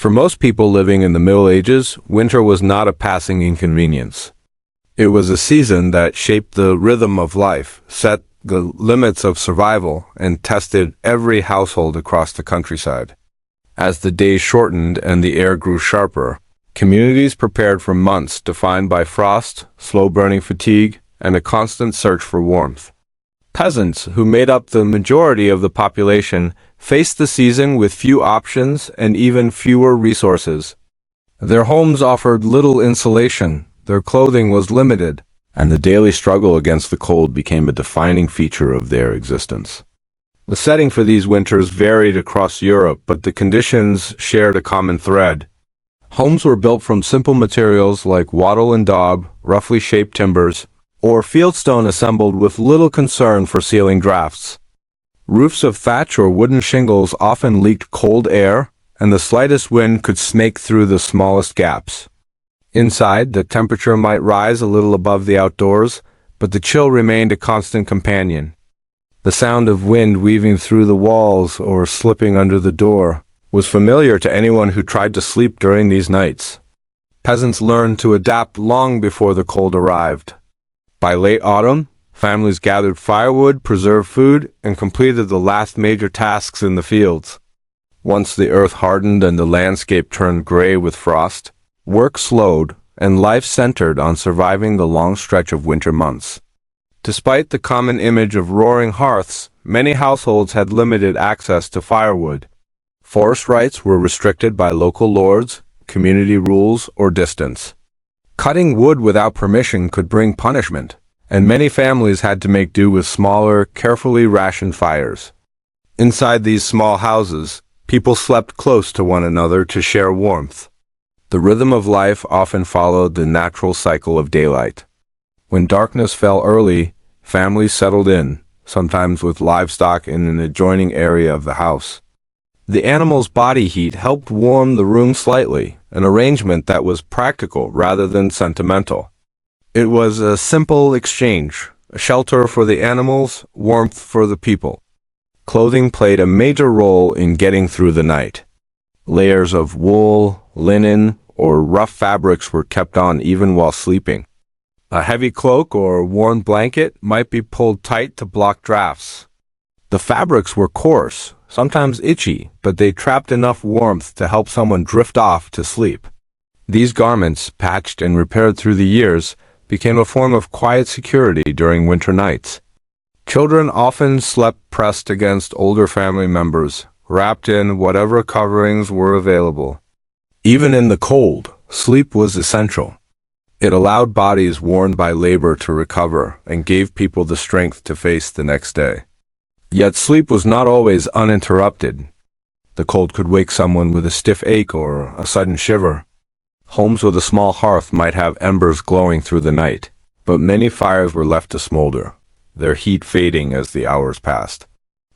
For most people living in the Middle Ages, winter was not a passing inconvenience. It was a season that shaped the rhythm of life, set the limits of survival, and tested every household across the countryside. As the days shortened and the air grew sharper, communities prepared for months defined by frost, slow-burning fatigue, and a constant search for warmth. Peasants, who made up the majority of the population, faced the season with few options and even fewer resources. Their homes offered little insulation, their clothing was limited, and the daily struggle against the cold became a defining feature of their existence. The setting for these winters varied across Europe, but the conditions shared a common thread. Homes were built from simple materials like wattle and daub, roughly shaped timbers, or fieldstone assembled with little concern for ceiling drafts. Roofs of thatch or wooden shingles often leaked cold air, and the slightest wind could snake through the smallest gaps. Inside, the temperature might rise a little above the outdoors, but the chill remained a constant companion. The sound of wind weaving through the walls or slipping under the door was familiar to anyone who tried to sleep during these nights. Peasants learned to adapt long before the cold arrived. By late autumn, families gathered firewood, preserved food, and completed the last major tasks in the fields. Once the earth hardened and the landscape turned gray with frost, work slowed, and life centered on surviving the long stretch of winter months. Despite the common image of roaring hearths, many households had limited access to firewood. Forest rights were restricted by local lords, community rules, or distance. Cutting wood without permission could bring punishment, and many families had to make do with smaller, carefully rationed fires. Inside these small houses, people slept close to one another to share warmth. The rhythm of life often followed the natural cycle of daylight. When darkness fell early, families settled in, sometimes with livestock in an adjoining area of the house. The animals' body heat helped warm the room slightly, an arrangement that was practical rather than sentimental. It was a simple exchange, a shelter for the animals, warmth for the people. Clothing played a major role in getting through the night. Layers of wool, linen, or rough fabrics were kept on even while sleeping. A heavy cloak or worn blanket might be pulled tight to block drafts. The fabrics were coarse, sometimes itchy, but they trapped enough warmth to help someone drift off to sleep. These garments, patched and repaired through the years, became a form of quiet security during winter nights. Children often slept pressed against older family members, wrapped in whatever coverings were available. Even in the cold, sleep was essential. It allowed bodies worn by labor to recover and gave people the strength to face the next day. Yet sleep was not always uninterrupted. The cold could wake someone with a stiff ache or a sudden shiver. Homes with a small hearth might have embers glowing through the night, but many fires were left to smolder, their heat fading as the hours passed.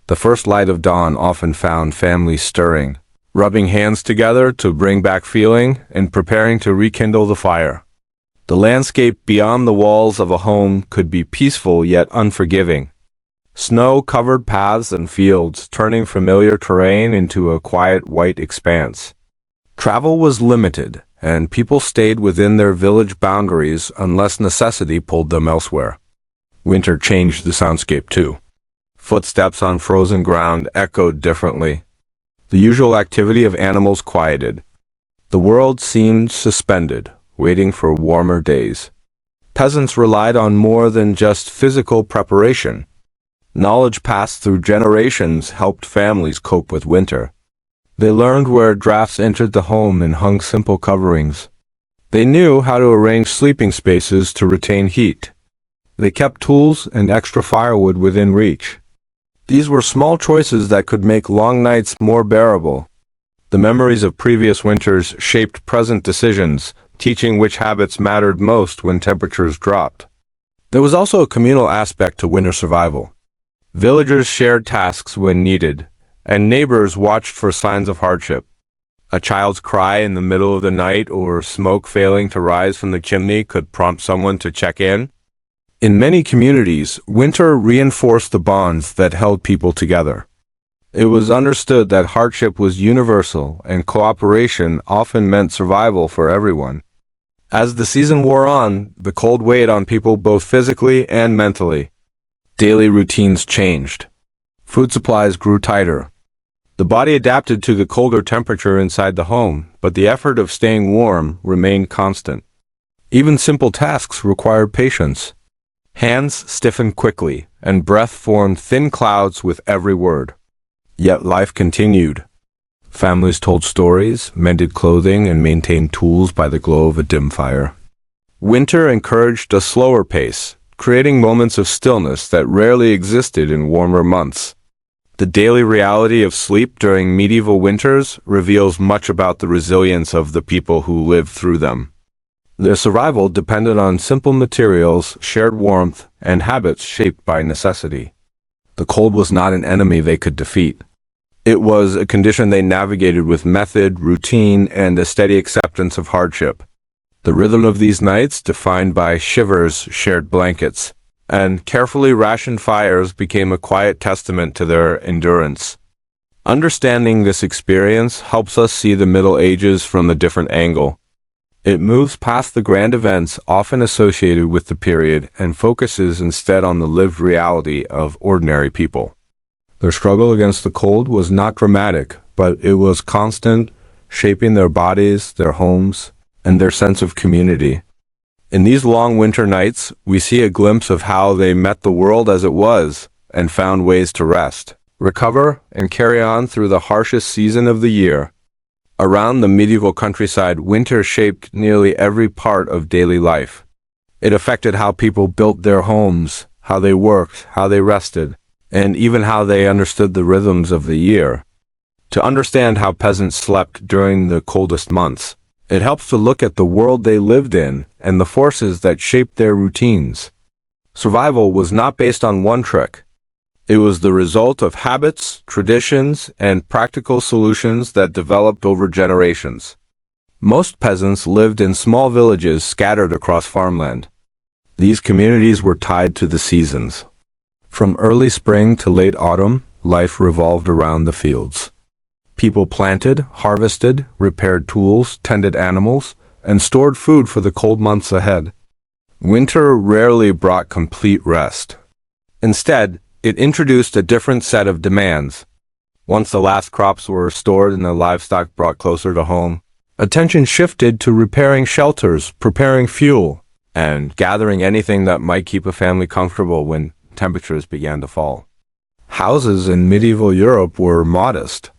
The first light of dawn often found families stirring, rubbing hands together to bring back feeling and preparing to rekindle the fire. The landscape beyond the walls of a home could be peaceful yet unforgiving. Snow covered paths and fields, turning familiar terrain into a quiet white expanse. Travel was limited, and people stayed within their village boundaries unless necessity pulled them elsewhere. Winter changed the soundscape too. Footsteps on frozen ground echoed differently. The usual activity of animals quieted. The world seemed suspended, waiting for warmer days. Peasants relied on more than just physical preparation. Knowledge passed through generations helped families cope with winter. They learned where drafts entered the home and hung simple coverings. They knew how to arrange sleeping spaces to retain heat. They kept tools and extra firewood within reach. These were small choices that could make long nights more bearable. The memories of previous winters shaped present decisions, teaching which habits mattered most when temperatures dropped. There was also a communal aspect to winter survival. Villagers shared tasks when needed, and neighbors watched for signs of hardship. A child's cry in the middle of the night or smoke failing to rise from the chimney could prompt someone to check in. In many communities, winter reinforced the bonds that held people together. It was understood that hardship was universal and cooperation often meant survival for everyone. As the season wore on, the cold weighed on people both physically and mentally. Daily routines changed. Food supplies grew tighter. The body adapted to the colder temperature inside the home, but the effort of staying warm remained constant. Even simple tasks required patience. Hands stiffened quickly, and breath formed thin clouds with every word. Yet life continued. Families told stories, mended clothing, and maintained tools by the glow of a dim fire. Winter encouraged a slower pace, creating moments of stillness that rarely existed in warmer months. The daily reality of sleep during medieval winters reveals much about the resilience of the people who lived through them. Their survival depended on simple materials, shared warmth, and habits shaped by necessity. The cold was not an enemy they could defeat. It was a condition they navigated with method, routine, and a steady acceptance of hardship. The rhythm of these nights, defined by shivers, shared blankets, and carefully rationed fires, became a quiet testament to their endurance. Understanding this experience helps us see the Middle Ages from a different angle. It moves past the grand events often associated with the period and focuses instead on the lived reality of ordinary people. Their struggle against the cold was not dramatic, but it was constant, shaping their bodies, their homes, and their sense of community. In these long winter nights, we see a glimpse of how they met the world as it was and found ways to rest, recover, and carry on through the harshest season of the year. Around the medieval countryside, winter shaped nearly every part of daily life. It affected how people built their homes, how they worked, how they rested, and even how they understood the rhythms of the year. To understand how peasants slept during the coldest months, it helps to look at the world they lived in and the forces that shaped their routines. Survival was not based on one trick. It was the result of habits, traditions, and practical solutions that developed over generations. Most peasants lived in small villages scattered across farmland. These communities were tied to the seasons. From early spring to late autumn, life revolved around the fields. People planted, harvested, repaired tools, tended animals, and stored food for the cold months ahead. Winter rarely brought complete rest. Instead, it introduced a different set of demands. Once the last crops were restored and the livestock brought closer to home, attention shifted to repairing shelters, preparing fuel, and gathering anything that might keep a family comfortable when temperatures began to fall. Houses in medieval Europe were modest.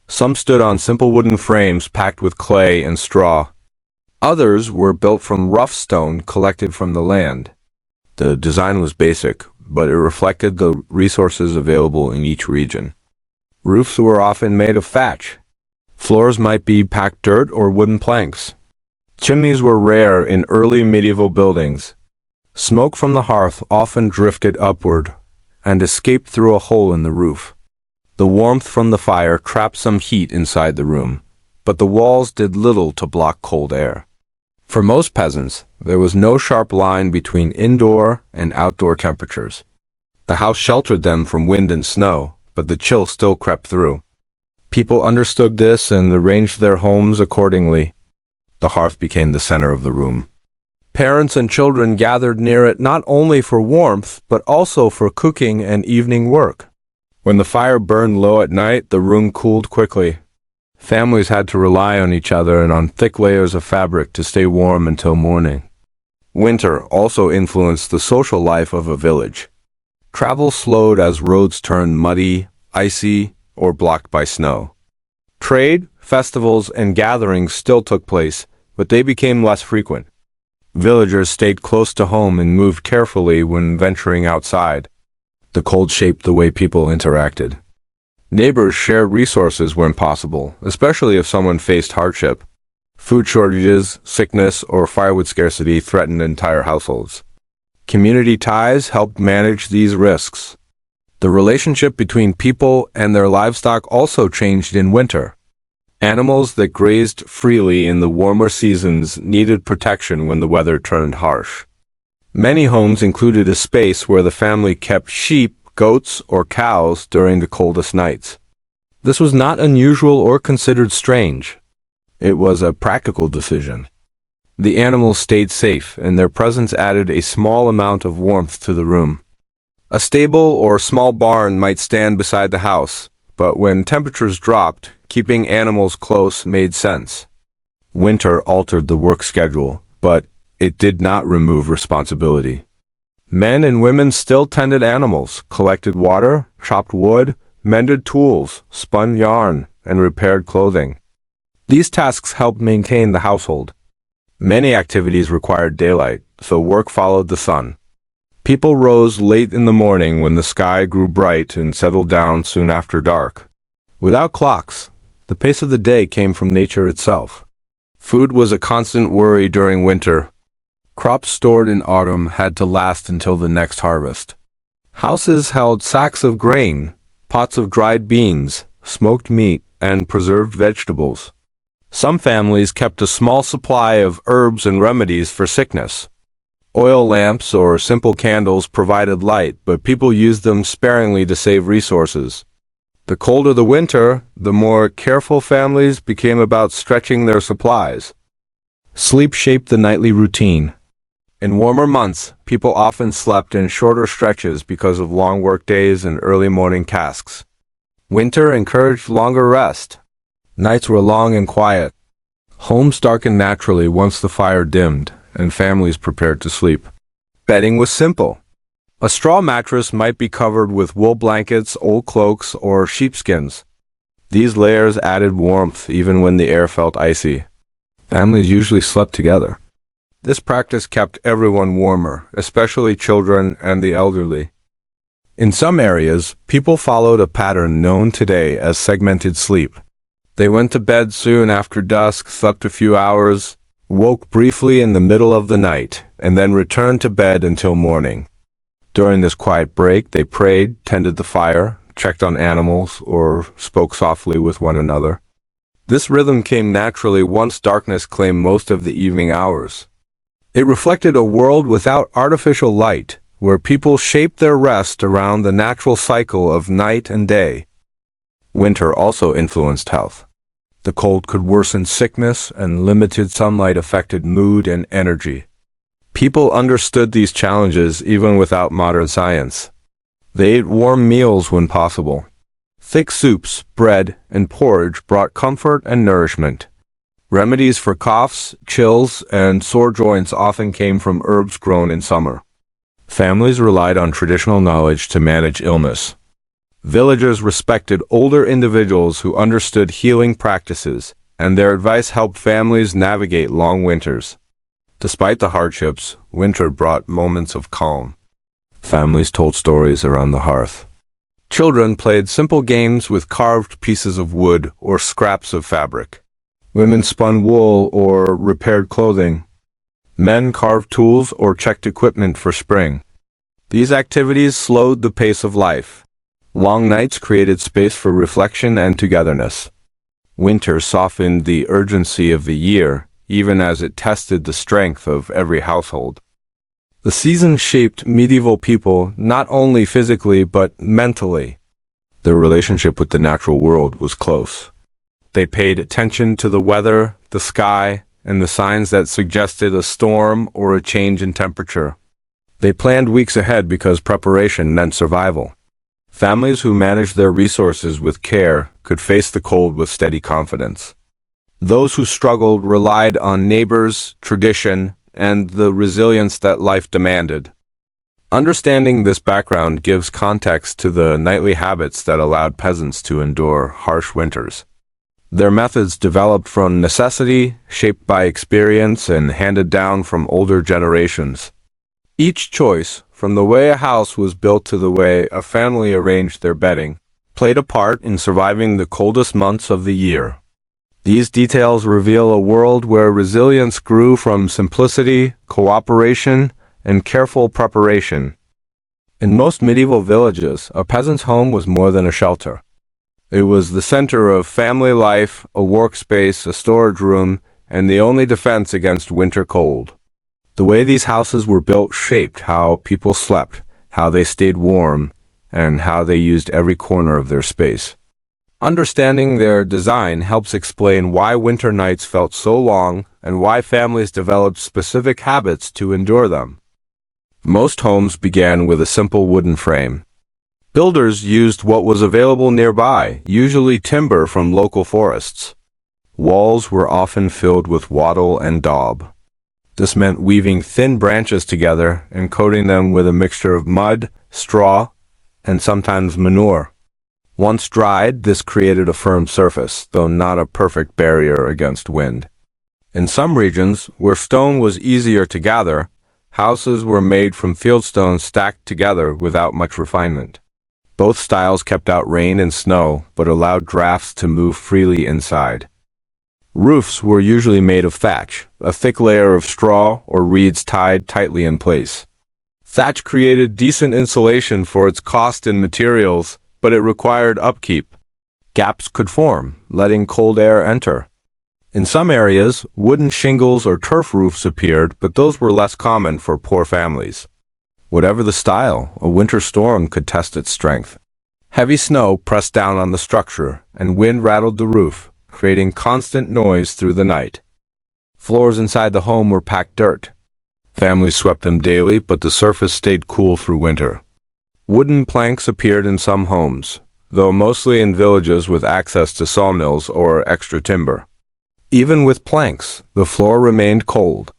Some stood on simple wooden frames packed with clay and straw. Others were built from rough stone collected from the land. The design was basic, but it reflected the resources available in each region. Roofs were often made of thatch. Floors might be packed dirt or wooden planks. Chimneys were rare in early medieval buildings. Smoke from the hearth often drifted upward and escaped through a hole in the roof. The warmth from the fire trapped some heat inside the room, but the walls did little to block cold air. For most peasants, there was no sharp line between indoor and outdoor temperatures. The house sheltered them from wind and snow, but the chill still crept through. People understood this and arranged their homes accordingly. The hearth became the center of the room. Parents and children gathered near it not only for warmth, but also for cooking and evening work. When the fire burned low at night, the room cooled quickly. Families had to rely on each other and on thick layers of fabric to stay warm until morning. Winter also influenced the social life of a village. Travel slowed as roads turned muddy, icy, or blocked by snow. Trade, festivals, and gatherings still took place, but they became less frequent. Villagers stayed close to home and moved carefully when venturing outside. The cold shaped the way people interacted. Neighbors shared resources when possible, especially if someone faced hardship. Food shortages, sickness, or firewood scarcity threatened entire households. Community ties helped manage these risks. The relationship between people and their livestock also changed in winter. Animals that grazed freely in the warmer seasons needed protection when the weather turned harsh. Many homes included a space where the family kept sheep, goats, or cows during the coldest nights. This was not unusual or considered strange. It was a practical decision. The animals stayed safe, and their presence added a small amount of warmth to the room. A stable or small barn might stand beside the house, but when temperatures dropped, keeping animals close made sense. Winter altered the work schedule, but it did not remove responsibility. Men and women still tended animals, collected water, chopped wood, mended tools, spun yarn, and repaired clothing. These tasks helped maintain the household. Many activities required daylight, so work followed the sun. People rose late in the morning when the sky grew bright and settled down soon after dark. Without clocks, the pace of the day came from nature itself. Food was a constant worry during winter. Crops stored in autumn had to last until the next harvest. Houses held sacks of grain, pots of dried beans, smoked meat, and preserved vegetables. Some families kept a small supply of herbs and remedies for sickness. Oil lamps or simple candles provided light, but people used them sparingly to save resources. The colder the winter, the more careful families became about stretching their supplies. Sleep shaped the nightly routine. In warmer months, people often slept in shorter stretches because of long work days and early morning tasks. Winter encouraged longer rest. Nights were long and quiet. Homes darkened naturally once the fire dimmed, and families prepared to sleep. Bedding was simple. A straw mattress might be covered with wool blankets, old cloaks, or sheepskins. These layers added warmth even when the air felt icy. Families usually slept together. This practice kept everyone warmer, especially children and the elderly. In some areas, people followed a pattern known today as segmented sleep. They went to bed soon after dusk, slept a few hours, woke briefly in the middle of the night, and then returned to bed until morning. During this quiet break, they prayed, tended the fire, checked on animals, or spoke softly with one another. This rhythm came naturally once darkness claimed most of the evening hours. It reflected a world without artificial light, where people shaped their rest around the natural cycle of night and day. Winter also influenced health. The cold could worsen sickness, and limited sunlight affected mood and energy. People understood these challenges even without modern science. They ate warm meals when possible. Thick soups, bread, and porridge brought comfort and nourishment. Remedies for coughs, chills, and sore joints often came from herbs grown in summer. Families relied on traditional knowledge to manage illness. Villagers respected older individuals who understood healing practices, and their advice helped families navigate long winters. Despite the hardships, winter brought moments of calm. Families told stories around the hearth. Children played simple games with carved pieces of wood or scraps of fabric. Women spun wool or repaired clothing. Men carved tools or checked equipment for spring. These activities slowed the pace of life. Long nights created space for reflection and togetherness. Winter softened the urgency of the year, even as it tested the strength of every household. The season shaped medieval people not only physically but mentally. Their relationship with the natural world was close. They paid attention to the weather, the sky, and the signs that suggested a storm or a change in temperature. They planned weeks ahead because preparation meant survival. Families who managed their resources with care could face the cold with steady confidence. Those who struggled relied on neighbors, tradition, and the resilience that life demanded. Understanding this background gives context to the nightly habits that allowed peasants to endure harsh winters. Their methods developed from necessity, shaped by experience, and handed down from older generations. Each choice, from the way a house was built to the way a family arranged their bedding, played a part in surviving the coldest months of the year. These details reveal a world where resilience grew from simplicity, cooperation, and careful preparation. In most medieval villages, a peasant's home was more than a shelter. It was the center of family life, a workspace, a storage room, and the only defense against winter cold. The way these houses were built shaped how people slept, how they stayed warm, and how they used every corner of their space. Understanding their design helps explain why winter nights felt so long and why families developed specific habits to endure them. Most homes began with a simple wooden frame. Builders used what was available nearby, usually timber from local forests. Walls were often filled with wattle and daub. This meant weaving thin branches together and coating them with a mixture of mud, straw, and sometimes manure. Once dried, this created a firm surface, though not a perfect barrier against wind. In some regions, where stone was easier to gather, houses were made from fieldstones stacked together without much refinement. Both styles kept out rain and snow, but allowed drafts to move freely inside. Roofs were usually made of thatch, a thick layer of straw or reeds tied tightly in place. Thatch created decent insulation for its cost in materials, but it required upkeep. Gaps could form, letting cold air enter. In some areas, wooden shingles or turf roofs appeared, but those were less common for poor families. Whatever the style, a winter storm could test its strength. Heavy snow pressed down on the structure, and wind rattled the roof, creating constant noise through the night. Floors inside the home were packed dirt. Families swept them daily, but the surface stayed cool through winter. Wooden planks appeared in some homes, though mostly in villages with access to sawmills or extra timber. Even with planks, the floor remained cold.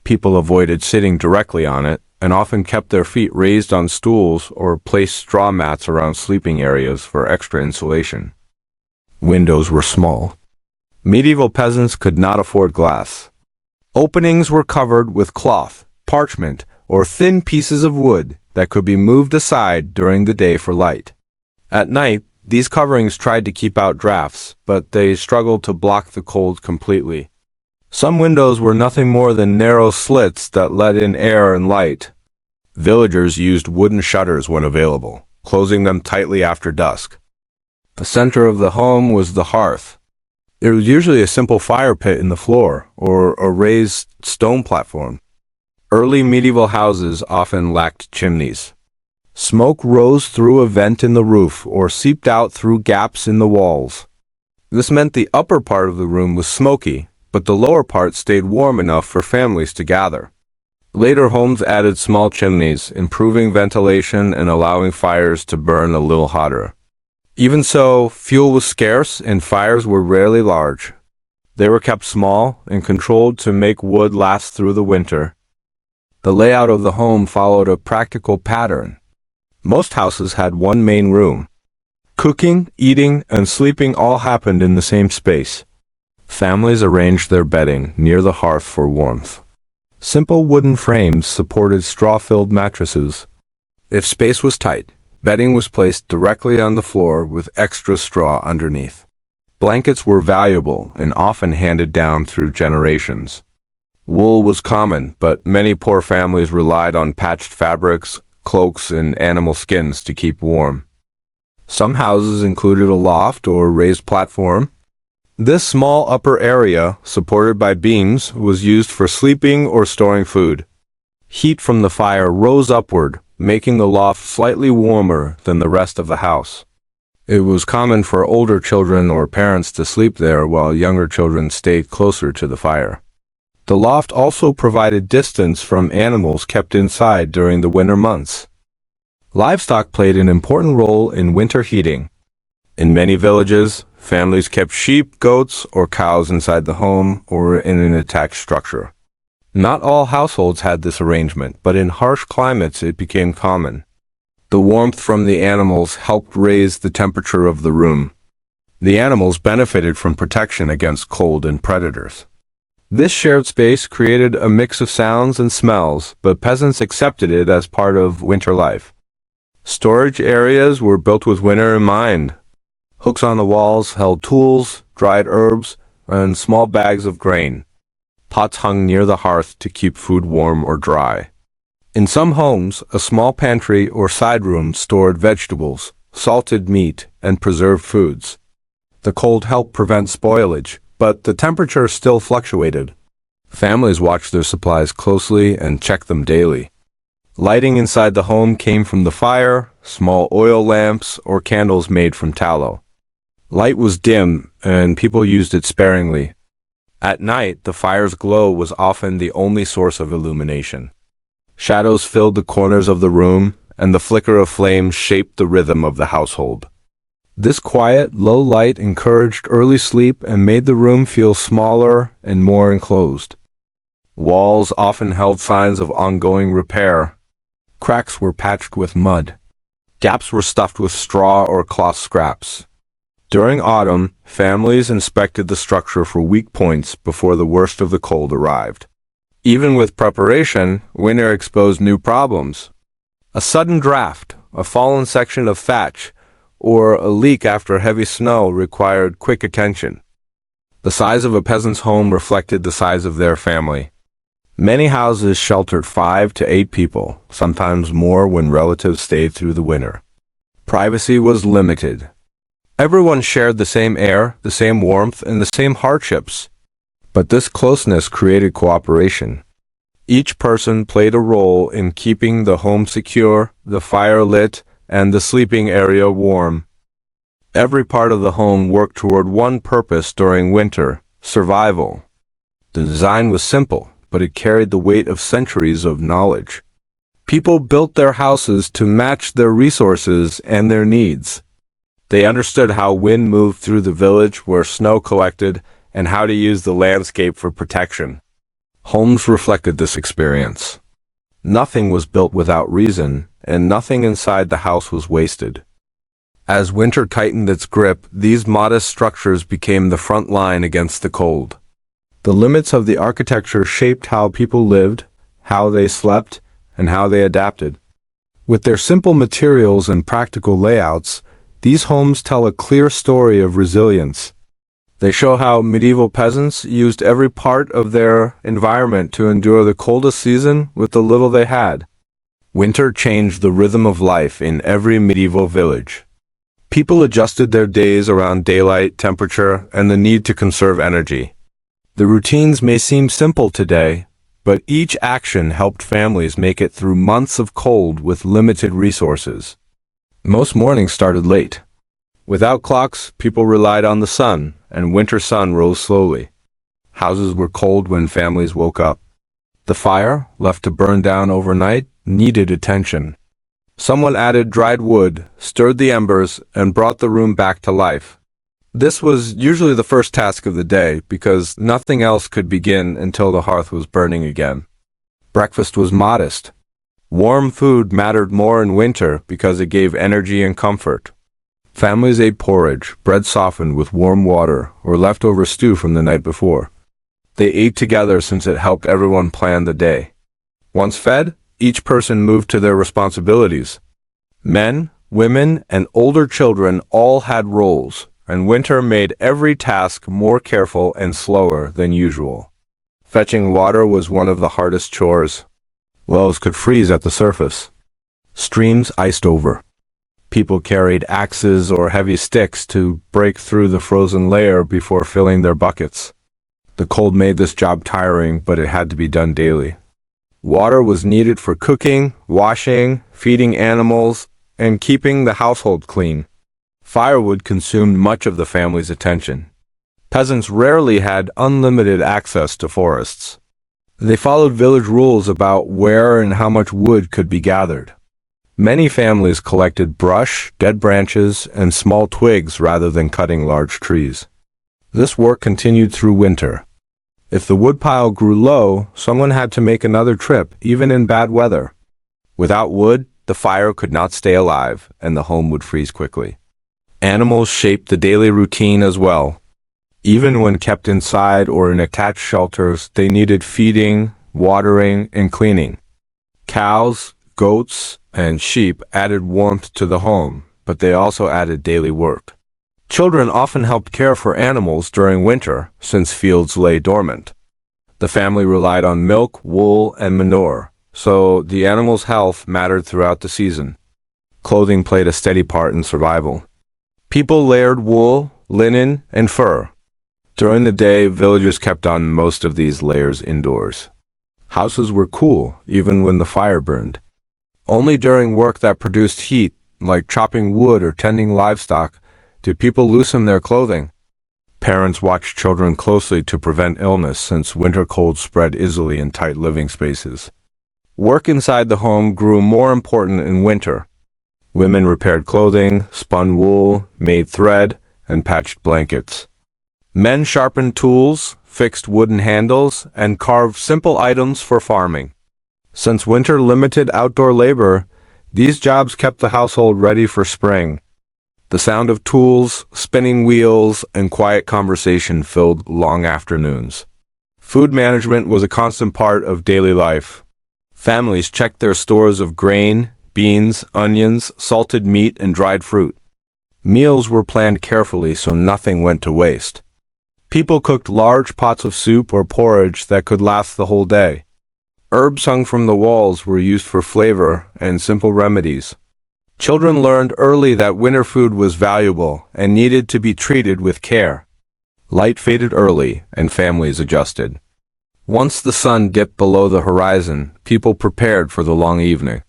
People avoided sitting directly on it, and often kept their feet raised on stools or placed straw mats around sleeping areas for extra insulation. Windows were small. Medieval peasants could not afford glass. Openings were covered with cloth, parchment, or thin pieces of wood that could be moved aside during the day for light. At night, these coverings tried to keep out drafts, but they struggled to block the cold completely. Some windows were nothing more than narrow slits that let in air and light. Villagers used wooden shutters when available, closing them tightly after dusk. The center of the home was the hearth. There was usually a simple fire pit in the floor, or a raised stone platform. Early medieval houses often lacked chimneys. Smoke rose through a vent in the roof or seeped out through gaps in the walls. This meant the upper part of the room was smoky, but the lower part stayed warm enough for families to gather. Later homes added small chimneys, improving ventilation and allowing fires to burn a little hotter. Even so, fuel was scarce and fires were rarely large. They were kept small and controlled to make wood last through the winter. The layout of the home followed a practical pattern. Most houses had one main room. Cooking, eating, and sleeping all happened in the same space. Families arranged their bedding near the hearth for warmth. Simple wooden frames supported straw-filled mattresses. If space was tight, bedding was placed directly on the floor with extra straw underneath. Blankets were valuable and often handed down through generations. Wool was common, but many poor families relied on patched fabrics, cloaks, and animal skins to keep warm. Some houses included a loft or raised platform. This small upper area, supported by beams, was used for sleeping or storing food. Heat from the fire rose upward, making the loft slightly warmer than the rest of the house. It was common for older children or parents to sleep there while younger children stayed closer to the fire. The loft also provided distance from animals kept inside during the winter months. Livestock played an important role in winter heating. In many villages, families kept sheep, goats, or cows inside the home or in an attached structure. Not all households had this arrangement, but in harsh climates it became common. The warmth from the animals helped raise the temperature of the room. The animals benefited from protection against cold and predators. This shared space created a mix of sounds and smells, but peasants accepted it as part of winter life. Storage areas were built with winter in mind. Hooks on the walls held tools, dried herbs, and small bags of grain. Pots hung near the hearth to keep food warm or dry. In some homes, a small pantry or side room stored vegetables, salted meat, and preserved foods. The cold helped prevent spoilage, but the temperature still fluctuated. Families watched their supplies closely and checked them daily. Lighting inside the home came from the fire, small oil lamps, or candles made from tallow. Light was dim, and people used it sparingly. At night, the fire's glow was often the only source of illumination. Shadows filled the corners of the room, and the flicker of flames shaped the rhythm of the household. This quiet, low light encouraged early sleep and made the room feel smaller and more enclosed. Walls often held signs of ongoing repair. Cracks were patched with mud. Gaps were stuffed with straw or cloth scraps. During autumn, families inspected the structure for weak points before the worst of the cold arrived. Even with preparation, winter exposed new problems. A sudden draft, a fallen section of thatch, or a leak after heavy snow required quick attention. The size of a peasant's home reflected the size of their family. Many houses sheltered 5 to 8 people, sometimes more when relatives stayed through the winter. Privacy was limited. Everyone shared the same air, the same warmth, and the same hardships. But this closeness created cooperation. Each person played a role in keeping the home secure, the fire lit, and the sleeping area warm. Every part of the home worked toward one purpose during winter: survival. The design was simple, but it carried the weight of centuries of knowledge. People built their houses to match their resources and their needs. They understood how wind moved through the village where snow collected and how to use the landscape for protection. Homes reflected this experience. Nothing was built without reason, and nothing inside the house was wasted. As winter tightened its grip, these modest structures became the front line against the cold. The limits of the architecture shaped how people lived, how they slept, and how they adapted. With their simple materials and practical layouts, these homes tell a clear story of resilience. They show how medieval peasants used every part of their environment to endure the coldest season with the little they had. Winter changed the rhythm of life in every medieval village. People adjusted their days around daylight, temperature, and the need to conserve energy. The routines may seem simple today, but each action helped families make it through months of cold with limited resources. Most mornings started late. Without clocks, people relied on the sun, and winter sun rose slowly. Houses were cold when families woke up. The fire, left to burn down overnight, needed attention. Someone added dried wood, stirred the embers, and brought the room back to life. This was usually the first task of the day because nothing else could begin until the hearth was burning again. Breakfast was modest. Warm food mattered more in winter because it gave energy and comfort. Families ate porridge, bread softened with warm water, or leftover stew from the night before. They ate together since it helped everyone plan the day. Once fed, each person moved to their responsibilities. Men, women, and older children all had roles, and winter made every task more careful and slower than usual. Fetching water was one of the hardest chores. Wells could freeze at the surface. Streams iced over. People carried axes or heavy sticks to break through the frozen layer before filling their buckets. The cold made this job tiring, but it had to be done daily. Water was needed for cooking, washing, feeding animals, and keeping the household clean. Firewood consumed much of the family's attention. Peasants rarely had unlimited access to forests. They followed village rules about where and how much wood could be gathered. Many families collected brush, dead branches, and small twigs rather than cutting large trees. This work continued through winter. If the woodpile grew low, someone had to make another trip, even in bad weather. Without wood, the fire could not stay alive, and the home would freeze quickly. Animals shaped the daily routine as well. Even when kept inside or in attached shelters, they needed feeding, watering, and cleaning. Cows, goats, and sheep added warmth to the home, but they also added daily work. Children often helped care for animals during winter, since fields lay dormant. The family relied on milk, wool, and manure, so the animals' health mattered throughout the season. Clothing played a steady part in survival. People layered wool, linen, and fur. During the day, villagers kept on most of these layers indoors. Houses were cool, even when the fire burned. Only during work that produced heat, like chopping wood or tending livestock, Did people loosen their clothing? Parents watched children closely to prevent illness since winter colds spread easily in tight living spaces. Work inside the home grew more important in winter. Women repaired clothing, spun wool, made thread, and patched blankets. Men sharpened tools, fixed wooden handles, and carved simple items for farming. Since winter limited outdoor labor, these jobs kept the household ready for spring. The sound of tools, spinning wheels, and quiet conversation filled long afternoons. Food management was a constant part of daily life. Families checked their stores of grain, beans, onions, salted meat, and dried fruit. Meals were planned carefully so nothing went to waste. People cooked large pots of soup or porridge that could last the whole day. Herbs hung from the walls were used for flavor and simple remedies. Children learned early that winter food was valuable and needed to be treated with care. Light faded early, and families adjusted. Once the sun dipped below the horizon, people prepared for the long evening.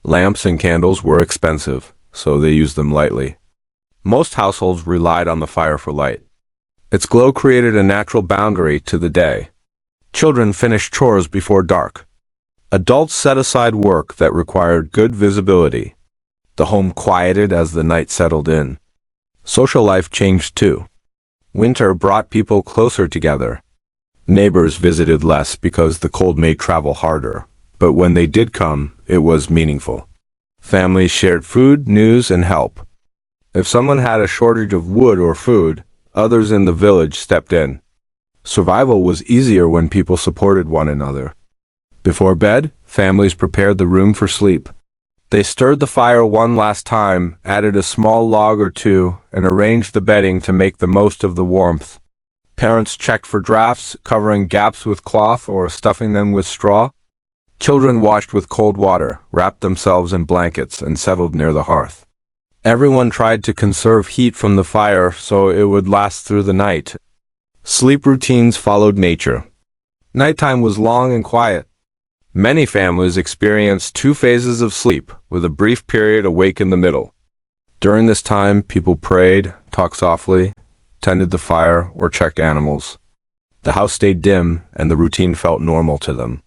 Lamps and candles were expensive, so they used them lightly. Most households relied on the fire for light. Its glow created a natural boundary to the day. Children finished chores before dark. Adults set aside work that required good visibility. The home quieted as the night settled in. Social life changed too. Winter brought people closer together. Neighbors visited less because the cold made travel harder, but when they did come, it was meaningful. Families shared food, news, and help. If someone had a shortage of wood or food, others in the village stepped in. Survival was easier when people supported one another. Before bed, families prepared the room for sleep. They stirred the fire one last time, added a small log or two, and arranged the bedding to make the most of the warmth. Parents checked for drafts, covering gaps with cloth or stuffing them with straw. Children washed with cold water, wrapped themselves in blankets, and settled near the hearth. Everyone tried to conserve heat from the fire so it would last through the night. Sleep routines followed nature. Nighttime was long and quiet. Many families experienced 2 phases of sleep, with a brief period awake in the middle. During this time, people prayed, talked softly, tended the fire, or checked animals. The house stayed dim, and the routine felt normal to them.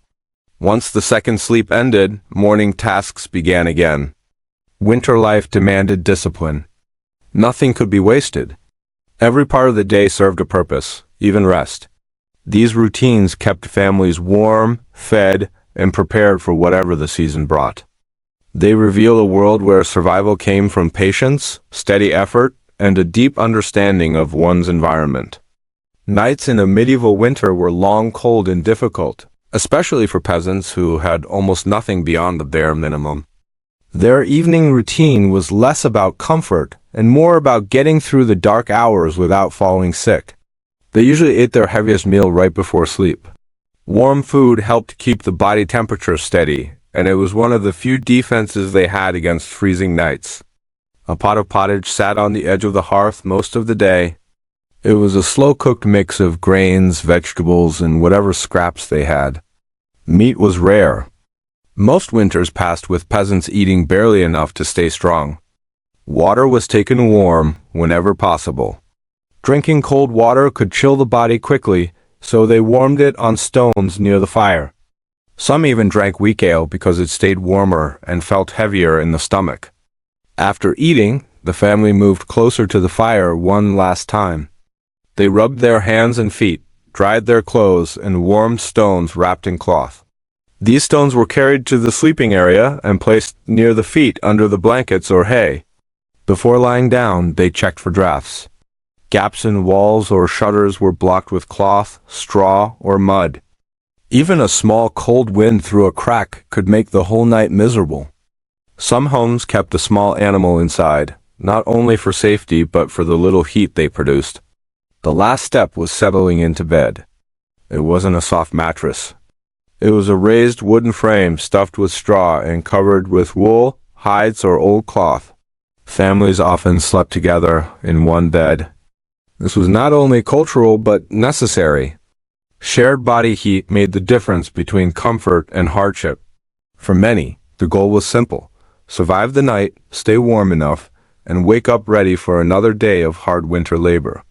Once the second sleep ended, morning tasks began again. Winter life demanded discipline. Nothing could be wasted. Every part of the day served a purpose, even rest. These routines kept families warm, fed, and prepared for whatever the season brought. They reveal a world where survival came from patience, steady effort, and a deep understanding of one's environment. Nights in a medieval winter were long, cold, and difficult, especially for peasants who had almost nothing beyond the bare minimum. Their evening routine was less about comfort and more about getting through the dark hours without falling sick. They usually ate their heaviest meal right before sleep. Warm food helped keep the body temperature steady, and it was one of the few defenses they had against freezing nights. A pot of pottage sat on the edge of the hearth most of the day. It was a slow-cooked mix of grains, vegetables, and whatever scraps they had. Meat was rare. Most winters passed with peasants eating barely enough to stay strong. Water was taken warm whenever possible. Drinking cold water could chill the body quickly, so they warmed it on stones near the fire. Some even drank weak ale because it stayed warmer and felt heavier in the stomach. After eating, the family moved closer to the fire one last time. They rubbed their hands and feet, dried their clothes, and warmed stones wrapped in cloth. These stones were carried to the sleeping area and placed near the feet under the blankets or hay. Before lying down, they checked for drafts. Gaps in walls or shutters were blocked with cloth, straw, or mud. Even a small cold wind through a crack could make the whole night miserable. Some homes kept a small animal inside, not only for safety but for the little heat they produced. The last step was settling into bed. It wasn't a soft mattress. It was a raised wooden frame stuffed with straw and covered with wool, hides, or old cloth. Families often slept together in one bed. This was not only cultural but necessary. Shared body heat made the difference between comfort and hardship. For many, the goal was simple: survive the night, stay warm enough, and wake up ready for another day of hard winter labor.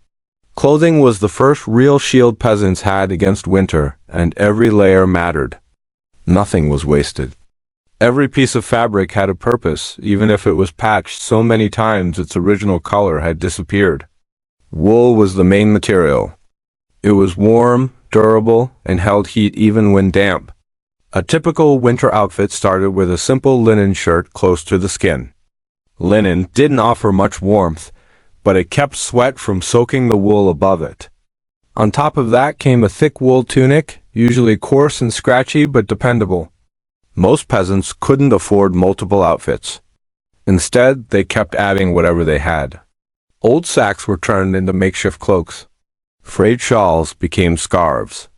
Clothing was the first real shield peasants had against winter, and every layer mattered. Nothing was wasted. Every piece of fabric had a purpose, even if it was patched so many times its original color had disappeared. Wool was the main material. It was warm, durable, and held heat even when damp. A typical winter outfit started with a simple linen shirt close to the skin. Linen didn't offer much warmth, but it kept sweat from soaking the wool above it. On top of that came a thick wool tunic, usually coarse and scratchy but dependable. Most peasants couldn't afford multiple outfits. Instead, they kept adding whatever they had. Old sacks were turned into makeshift cloaks. Frayed shawls became scarves.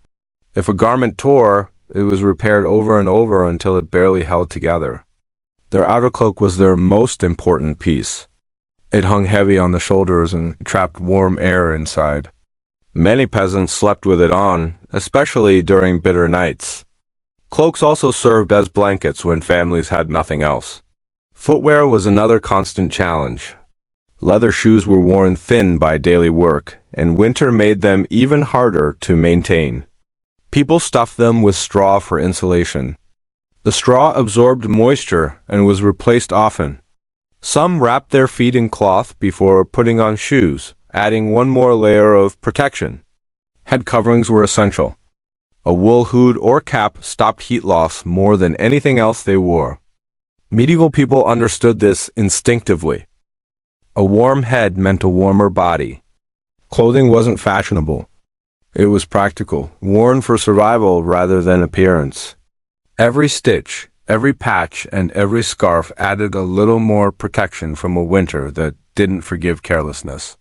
If a garment tore, it was repaired over and over until it barely held together. Their outer cloak was their most important piece. It hung heavy on the shoulders and trapped warm air inside. Many peasants slept with it on, especially during bitter nights. Cloaks also served as blankets when families had nothing else. Footwear was another constant challenge. Leather shoes were worn thin by daily work, and winter made them even harder to maintain. People stuffed them with straw for insulation. The straw absorbed moisture and was replaced often. Some wrapped their feet in cloth before putting on shoes, adding one more layer of protection. Head coverings were essential. A wool hood or cap stopped heat loss more than anything else they wore. Medieval people understood this instinctively. A warm head meant a warmer body. Clothing wasn't fashionable. It was practical, worn for survival rather than appearance. Every stitch, every patch, and every scarf added a little more protection from a winter that didn't forgive carelessness.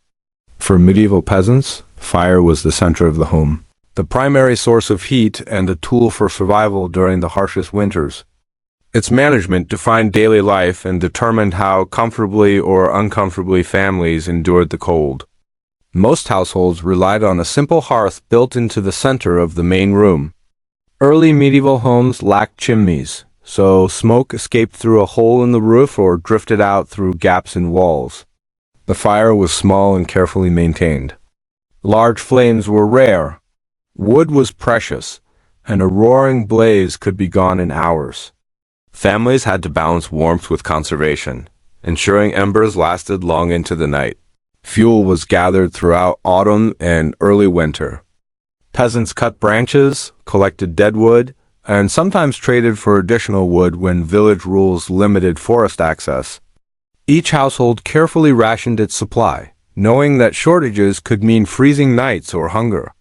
For medieval peasants, fire was the center of the home, the primary source of heat and a tool for survival during the harshest winters. Its management defined daily life and determined how comfortably or uncomfortably families endured the cold. Most households relied on a simple hearth built into the center of the main room. Early medieval homes lacked chimneys, so smoke escaped through a hole in the roof or drifted out through gaps in walls. The fire was small and carefully maintained. Large flames were rare. Wood was precious, and a roaring blaze could be gone in hours. Families had to balance warmth with conservation, ensuring embers lasted long into the night. Fuel was gathered throughout autumn and early winter. Peasants cut branches, collected dead wood, and sometimes traded for additional wood when village rules limited forest access. Each household carefully rationed its supply, knowing that shortages could mean freezing nights or hunger.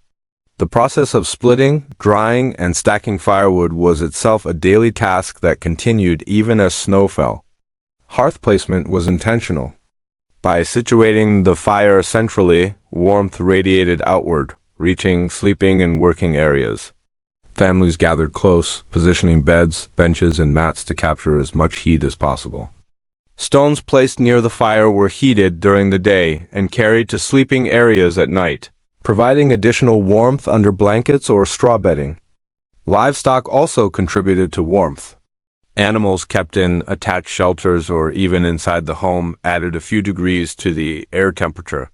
The process of splitting, drying, and stacking firewood was itself a daily task that continued even as snow fell. Hearth placement was intentional. By situating the fire centrally, warmth radiated outward, reaching sleeping and working areas. Families gathered close, positioning beds, benches, and mats to capture as much heat as possible. Stones placed near the fire were heated during the day and carried to sleeping areas at night, providing additional warmth under blankets or straw bedding. Livestock also contributed to warmth. Animals kept in attached shelters or even inside the home added a few degrees to the air temperature.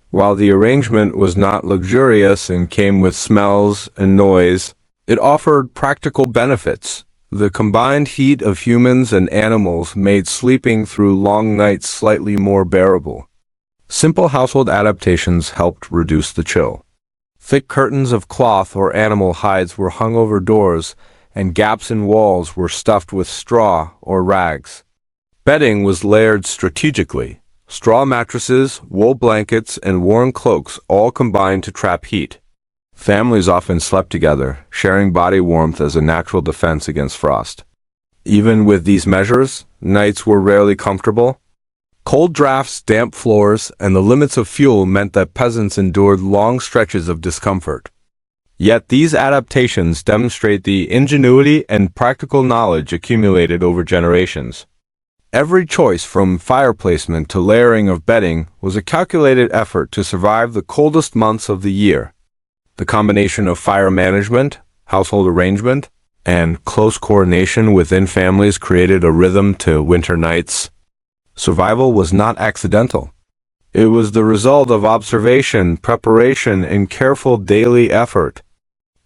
While the arrangement was not luxurious and came with smells and noise, it offered practical benefits. The combined heat of humans and animals made sleeping through long nights slightly more bearable. Simple household adaptations helped reduce the chill. Thick curtains of cloth or animal hides were hung over doors, and gaps in walls were stuffed with straw or rags. Bedding was layered strategically. Straw mattresses, wool blankets, and warm cloaks all combined to trap heat. Families often slept together, sharing body warmth as a natural defense against frost. Even with these measures, nights were rarely comfortable. Cold drafts, damp floors, and the limits of fuel meant that peasants endured long stretches of discomfort. Yet these adaptations demonstrate the ingenuity and practical knowledge accumulated over generations. Every choice from fire placement to layering of bedding was a calculated effort to survive the coldest months of the year. The combination of fire management, household arrangement, and close coordination within families created a rhythm to winter nights. Survival was not accidental. It was the result of observation, preparation, and careful daily effort.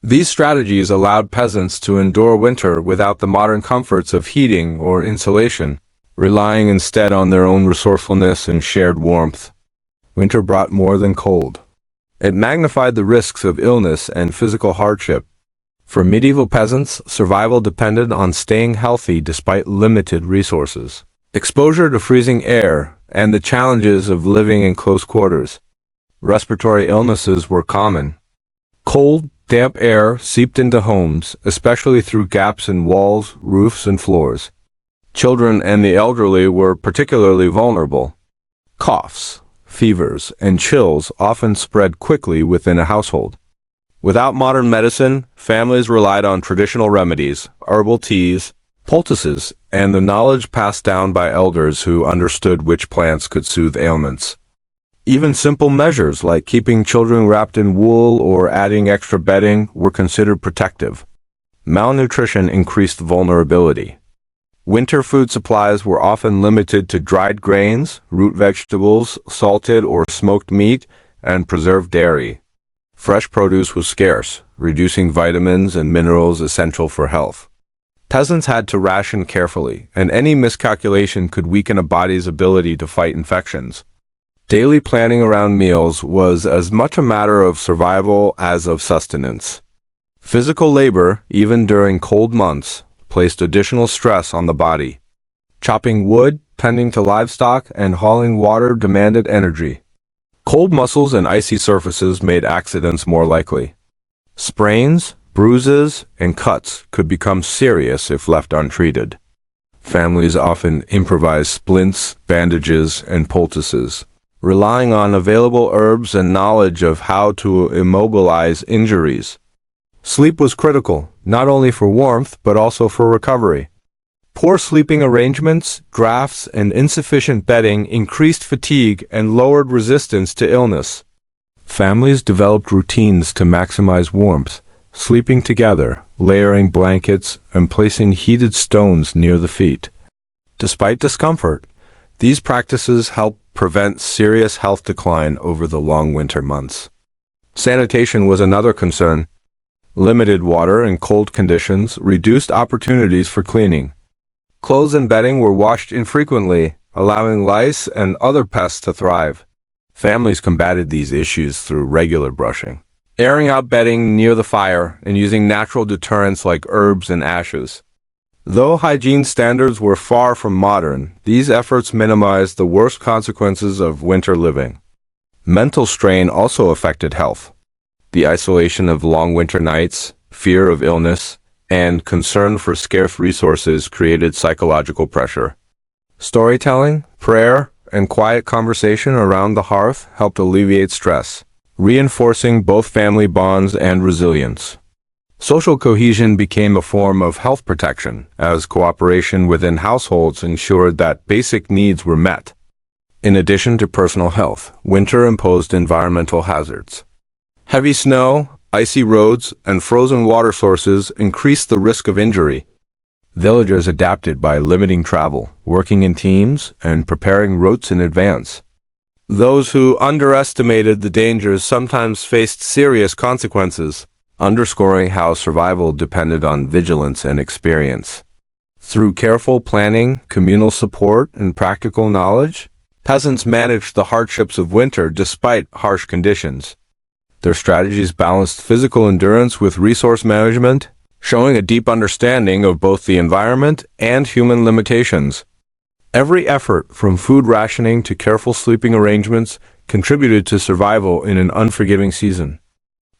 These strategies allowed peasants to endure winter without the modern comforts of heating or insulation, relying instead on their own resourcefulness and shared warmth. Winter brought more than cold. It magnified the risks of illness and physical hardship. For medieval peasants, survival depended on staying healthy despite limited resources. Exposure to freezing air and the challenges of living in close quarters. Respiratory illnesses were common. Cold, damp air seeped into homes, especially through gaps in walls, roofs, and floors. Children and the elderly were particularly vulnerable. Coughs, fevers, and chills often spread quickly within a household. Without modern medicine, families relied on traditional remedies, herbal teas, poultices, and the knowledge passed down by elders who understood which plants could soothe ailments. Even simple measures like keeping children wrapped in wool or adding extra bedding were considered protective. Malnutrition increased vulnerability. Winter food supplies were often limited to dried grains, root vegetables, salted or smoked meat, and preserved dairy. Fresh produce was scarce, reducing vitamins and minerals essential for health. Peasants had to ration carefully, and any miscalculation could weaken a body's ability to fight infections. Daily planning around meals was as much a matter of survival as of sustenance. Physical labor, even during cold months, placed additional stress on the body. Chopping wood, tending to livestock, and hauling water demanded energy. Cold muscles and icy surfaces made accidents more likely. Sprains, bruises, and cuts could become serious if left untreated. Families often improvised splints, bandages, and poultices, relying on available herbs and knowledge of how to immobilize injuries. Sleep was critical, not only for warmth but also for recovery. Poor sleeping arrangements, drafts, and insufficient bedding increased fatigue and lowered resistance to illness. Families developed routines to maximize warmth, sleeping together, layering blankets, and placing heated stones near the feet. Despite discomfort, these practices helped prevent serious health decline over the long winter months. Sanitation was another concern. Limited water and cold conditions reduced opportunities for cleaning. Clothes and bedding were washed infrequently, allowing lice and other pests to thrive. Families combated these issues through regular brushing, airing out bedding near the fire, and using natural deterrents like herbs and ashes. Though hygiene standards were far from modern, these efforts minimized the worst consequences of winter living. Mental strain also affected health. The isolation of long winter nights, fear of illness, and concern for scarce resources created psychological pressure. Storytelling, prayer, and quiet conversation around the hearth helped alleviate stress, reinforcing both family bonds and resilience. Social cohesion became a form of health protection, as cooperation within households ensured that basic needs were met. In addition to personal health, winter imposed environmental hazards. Heavy snow, icy roads, and frozen water sources increased the risk of injury. Villagers adapted by limiting travel, working in teams, and preparing routes in advance. Those who underestimated the dangers sometimes faced serious consequences, underscoring how survival depended on vigilance and experience. Through careful planning, communal support, and practical knowledge, peasants managed the hardships of winter despite harsh conditions. Their strategies balanced physical endurance with resource management, showing a deep understanding of both the environment and human limitations. Every effort, from food rationing to careful sleeping arrangements, contributed to survival in an unforgiving season.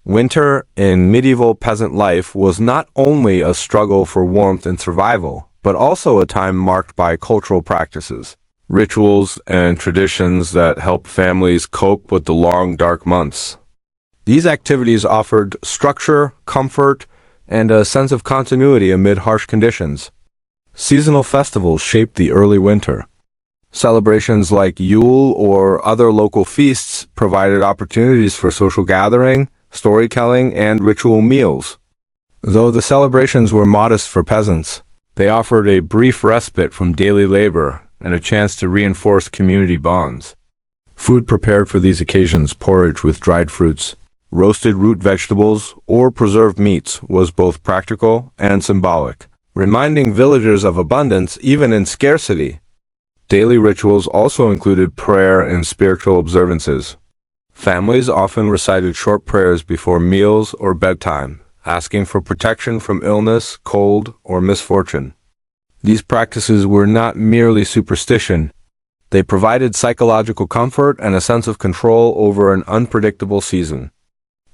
Winter in medieval peasant life was not only a struggle for warmth and survival, but also a time marked by cultural practices, rituals, and traditions that helped families cope with the long, dark months. These activities offered structure, comfort, and a sense of continuity amid harsh conditions. Seasonal festivals shaped the early winter. Celebrations like Yule or other local feasts provided opportunities for social gathering, storytelling, and ritual meals. Though the celebrations were modest for peasants, they offered a brief respite from daily labor and a chance to reinforce community bonds. Food prepared for these occasions, porridge with dried fruits, roasted root vegetables, or preserved meats, was both practical and symbolic, reminding villagers of abundance even in scarcity. Daily rituals also included prayer and spiritual observances. Families often recited short prayers before meals or bedtime, asking for protection from illness, cold, or misfortune. These practices were not merely superstition. They provided psychological comfort and a sense of control over an unpredictable season.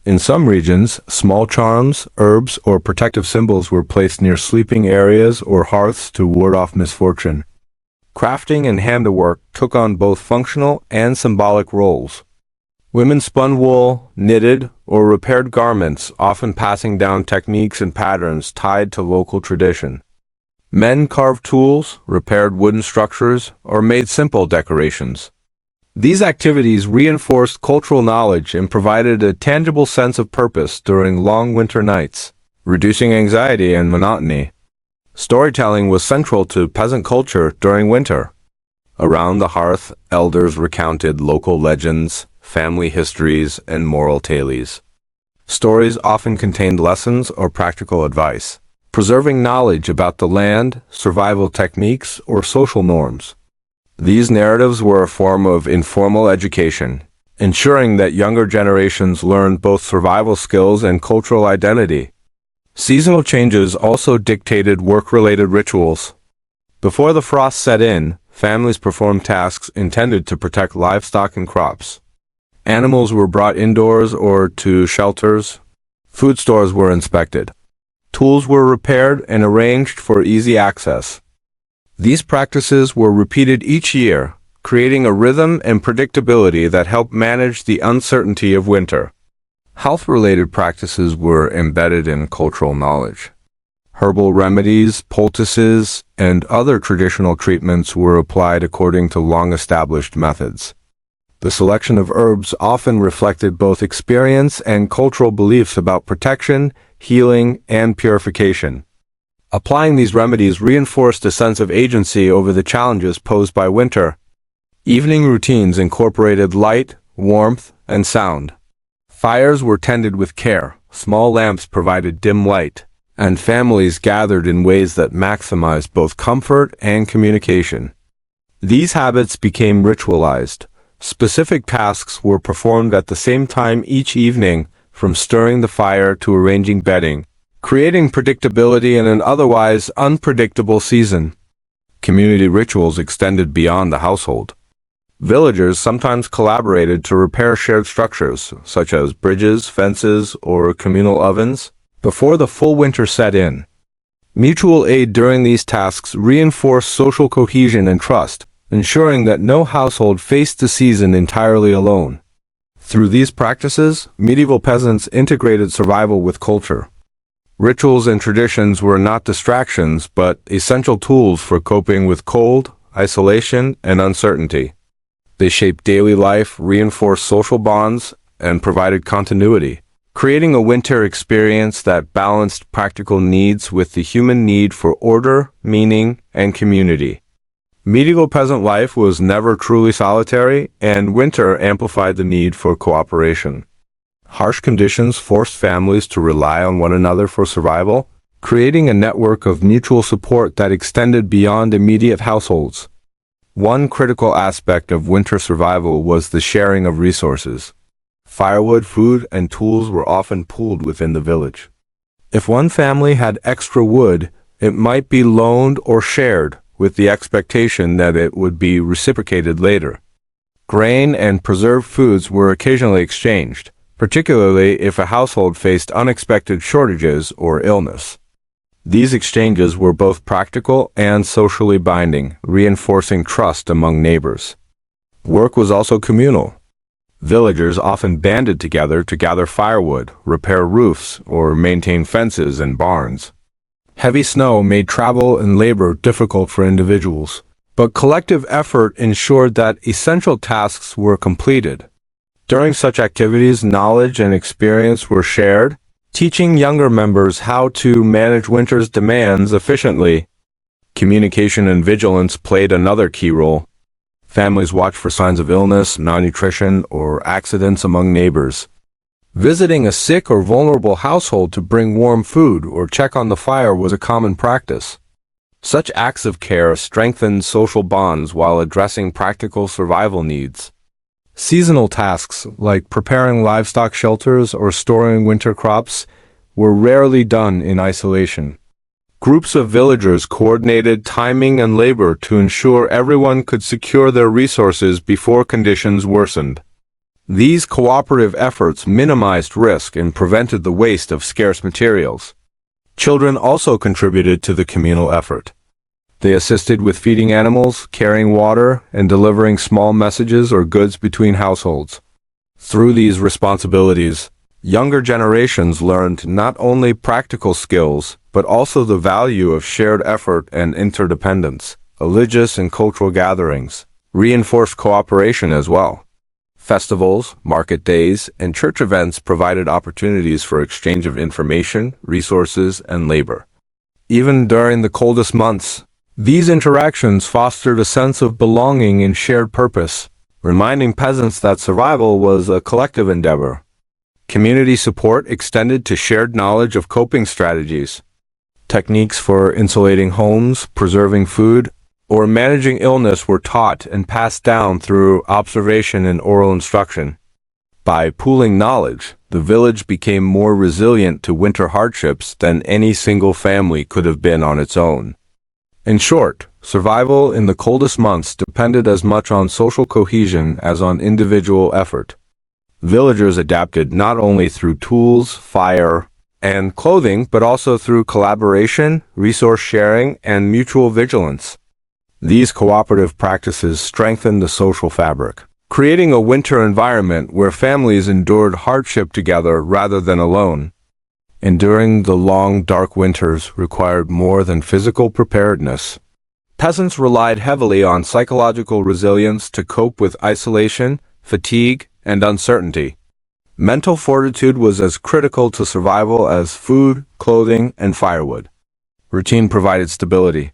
In some regions, small charms, herbs, or protective symbols were placed near sleeping areas or hearths to ward off misfortune. Crafting and handiwork took on both functional and symbolic roles. Women spun wool, knitted, or repaired garments, often passing down techniques and patterns tied to local tradition. Men carved tools, repaired wooden structures, or made simple decorations. These activities reinforced cultural knowledge and provided a tangible sense of purpose during long winter nights, reducing anxiety and monotony. Storytelling was central to peasant culture during winter. Around the hearth, elders recounted local legends, family histories, and moral tales. Stories often contained lessons or practical advice, preserving knowledge about the land, survival techniques, or social norms. These narratives were a form of informal education, ensuring that younger generations learned both survival skills and cultural identity. Seasonal changes also dictated work-related rituals. Before the frost set in, families performed tasks intended to protect livestock and crops. Animals were brought indoors or to shelters. Food stores were inspected. Tools were repaired and arranged for easy access. These practices were repeated each year, creating a rhythm and predictability that helped manage the uncertainty of winter. Health-related practices were embedded in cultural knowledge. Herbal remedies, poultices, and other traditional treatments were applied according to long-established methods. The selection of herbs often reflected both experience and cultural beliefs about protection, healing, and purification. Applying these remedies reinforced a sense of agency over the challenges posed by winter. Evening routines incorporated light, warmth, and sound. Fires were tended with care, small lamps provided dim light, and families gathered in ways that maximized both comfort and communication. These habits became ritualized. Specific tasks were performed at the same time each evening, from stirring the fire to arranging bedding, creating predictability in an otherwise unpredictable season. Community rituals extended beyond the household. Villagers sometimes collaborated to repair shared structures, such as bridges, fences, or communal ovens, before the full winter set in. Mutual aid during these tasks reinforced social cohesion and trust, ensuring that no household faced the season entirely alone. Through these practices, medieval peasants integrated survival with culture. Rituals and traditions were not distractions, but essential tools for coping with cold, isolation, and uncertainty. They shaped daily life, reinforced social bonds, and provided continuity, creating a winter experience that balanced practical needs with the human need for order, meaning, and community. Medieval peasant life was never truly solitary, and winter amplified the need for cooperation. Harsh conditions forced families to rely on one another for survival, creating a network of mutual support that extended beyond immediate households. One critical aspect of winter survival was the sharing of resources. Firewood, food, and tools were often pooled within the village. If one family had extra wood, it might be loaned or shared, with the expectation that it would be reciprocated later. Grain and preserved foods were occasionally exchanged, particularly if a household faced unexpected shortages or illness. These exchanges were both practical and socially binding, reinforcing trust among neighbors. Work was also communal. Villagers often banded together to gather firewood, repair roofs, or maintain fences and barns. Heavy snow made travel and labor difficult for individuals, but collective effort ensured that essential tasks were completed. During such activities, knowledge and experience were shared, teaching younger members how to manage winter's demands efficiently. Communication and vigilance played another key role. Families watched for signs of illness, malnutrition, or accidents among neighbors. Visiting a sick or vulnerable household to bring warm food or check on the fire was a common practice. Such acts of care strengthened social bonds while addressing practical survival needs. Seasonal tasks, like preparing livestock shelters or storing winter crops, were rarely done in isolation. Groups of villagers coordinated timing and labor to ensure everyone could secure their resources before conditions worsened. These cooperative efforts minimized risk and prevented the waste of scarce materials. Children also contributed to the communal effort. They assisted with feeding animals, carrying water, and delivering small messages or goods between households. Through these responsibilities, younger generations learned not only practical skills, but also the value of shared effort and interdependence. Religious and cultural gatherings reinforced cooperation as well. Festivals, market days, and church events provided opportunities for exchange of information, resources, and labor. Even during the coldest months, these interactions fostered a sense of belonging and shared purpose, reminding peasants that survival was a collective endeavor. Community support extended to shared knowledge of coping strategies. Techniques for insulating homes, preserving food, or managing illness were taught and passed down through observation and oral instruction. By pooling knowledge, the village became more resilient to winter hardships than any single family could have been on its own. In short, survival in the coldest months depended as much on social cohesion as on individual effort. Villagers adapted not only through tools, fire, and clothing, but also through collaboration, resource sharing, and mutual vigilance. These cooperative practices strengthened the social fabric, creating a winter environment where families endured hardship together rather than alone. Enduring the long, dark winters required more than physical preparedness. Peasants relied heavily on psychological resilience to cope with isolation, fatigue, and uncertainty. Mental fortitude was as critical to survival as food, clothing, and firewood. Routine provided stability.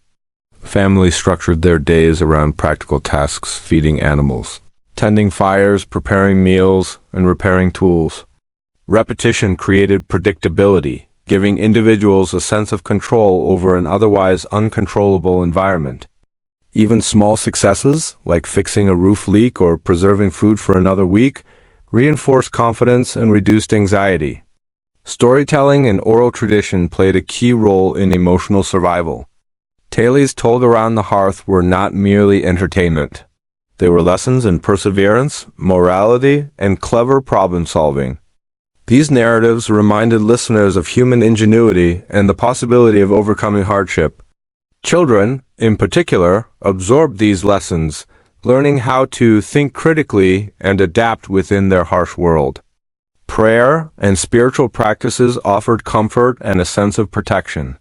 Families structured their days around practical tasks, feeding animals, tending fires, preparing meals, and repairing tools. Repetition created predictability, giving individuals a sense of control over an otherwise uncontrollable environment. Even small successes, like fixing a roof leak or preserving food for another week, reinforced confidence and reduced anxiety. Storytelling and oral tradition played a key role in emotional survival. Tales told around the hearth were not merely entertainment. They were lessons in perseverance, morality, and clever problem-solving. These narratives reminded listeners of human ingenuity and the possibility of overcoming hardship. Children, in particular, absorbed these lessons, learning how to think critically and adapt within their harsh world. Prayer and spiritual practices offered comfort and a sense of protection.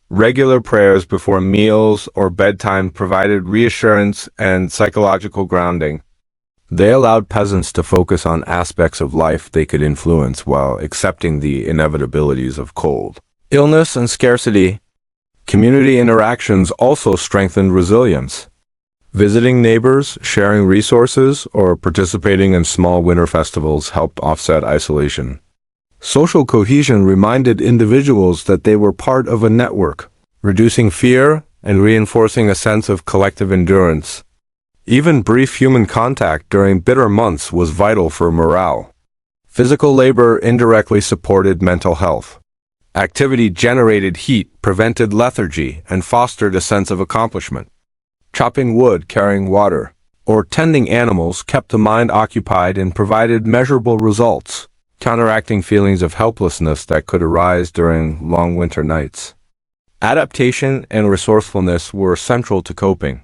Regular prayers before meals or bedtime provided reassurance and psychological grounding. They allowed peasants to focus on aspects of life they could influence while accepting the inevitabilities of cold, illness, and scarcity. Community interactions also strengthened resilience. Visiting neighbors, sharing resources, or participating in small winter festivals helped offset isolation. Social cohesion reminded individuals that they were part of a network, reducing fear and reinforcing a sense of collective endurance. Even brief human contact during bitter months was vital for morale. Physical labor indirectly supported mental health. Activity generated heat, prevented lethargy, and fostered a sense of accomplishment. Chopping wood, carrying water, or tending animals kept the mind occupied and provided measurable results, counteracting feelings of helplessness that could arise during long winter nights. Adaptation and resourcefulness were central to coping.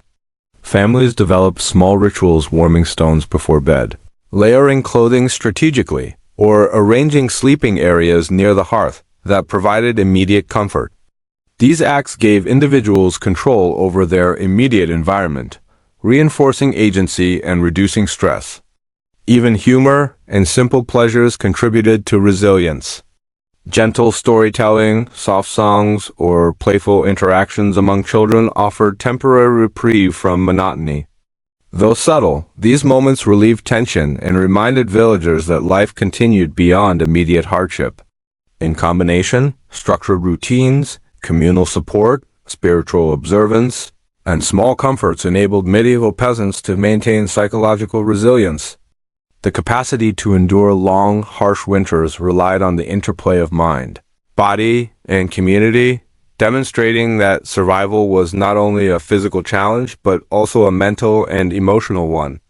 Families developed small rituals, warming stones before bed, layering clothing strategically, or arranging sleeping areas near the hearth that provided immediate comfort. These acts gave individuals control over their immediate environment, reinforcing agency and reducing stress. Even humor and simple pleasures contributed to resilience. Gentle storytelling, soft songs, or playful interactions among children offered temporary reprieve from monotony. Though subtle, these moments relieved tension and reminded villagers that life continued beyond immediate hardship. In combination, structured routines, communal support, spiritual observance, and small comforts enabled medieval peasants to maintain psychological resilience. The capacity to endure long, harsh winters relied on the interplay of mind, body, and community, demonstrating that survival was not only a physical challenge, but also a mental and emotional one.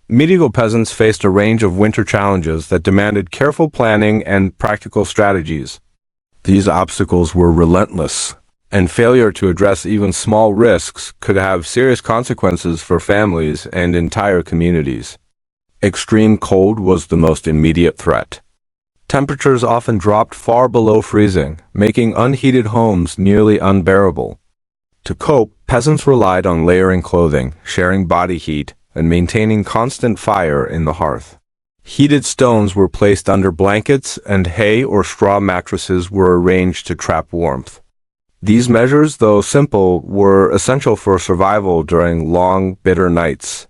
Medieval peasants faced a range of winter challenges that demanded careful planning and practical strategies. These obstacles were relentless, and failure to address even small risks could have serious consequences for families and entire communities. Extreme cold was the most immediate threat. Temperatures often dropped far below freezing, making unheated homes nearly unbearable. To cope, peasants relied on layering clothing, sharing body heat, and maintaining constant fire in the hearth. Heated stones were placed under blankets, and hay or straw mattresses were arranged to trap warmth. These measures, though simple, were essential for survival during long, bitter nights.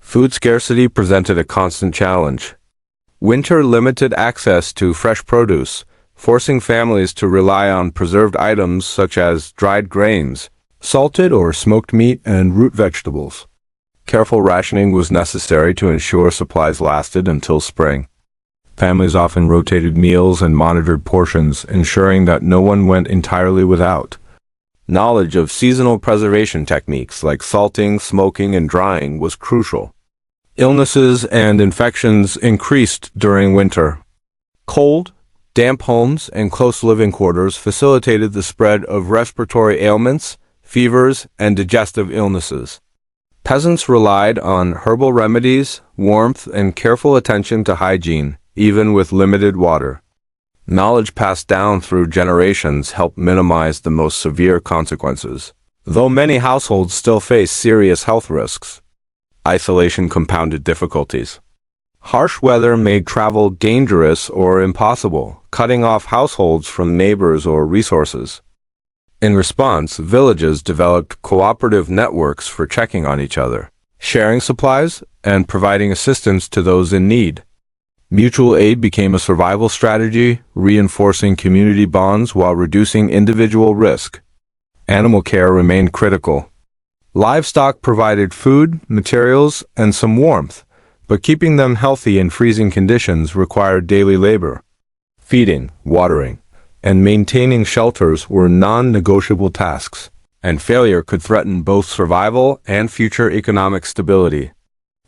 Food scarcity presented a constant challenge. Winter limited access to fresh produce, forcing families to rely on preserved items such as dried grains, salted or smoked meat, and root vegetables. Careful rationing was necessary to ensure supplies lasted until spring. Families often rotated meals and monitored portions, ensuring that no one went entirely without. Knowledge of seasonal preservation techniques like salting, smoking, and drying was crucial. Illnesses and infections increased during winter. Cold, damp homes and close living quarters facilitated the spread of respiratory ailments, fevers, and digestive illnesses. Peasants relied on herbal remedies, warmth, and careful attention to hygiene, even with limited water. Knowledge passed down through generations helped minimize the most severe consequences, though many households still face serious health risks. Isolation compounded difficulties. Harsh weather made travel dangerous or impossible, cutting off households from neighbors or resources. In response, villages developed cooperative networks for checking on each other, sharing supplies, and providing assistance to those in need. Mutual aid became a survival strategy, reinforcing community bonds while reducing individual risk. Animal care remained critical. Livestock provided food, materials, and some warmth, but keeping them healthy in freezing conditions required daily labor. Feeding, watering, and maintaining shelters were non-negotiable tasks, and failure could threaten both survival and future economic stability.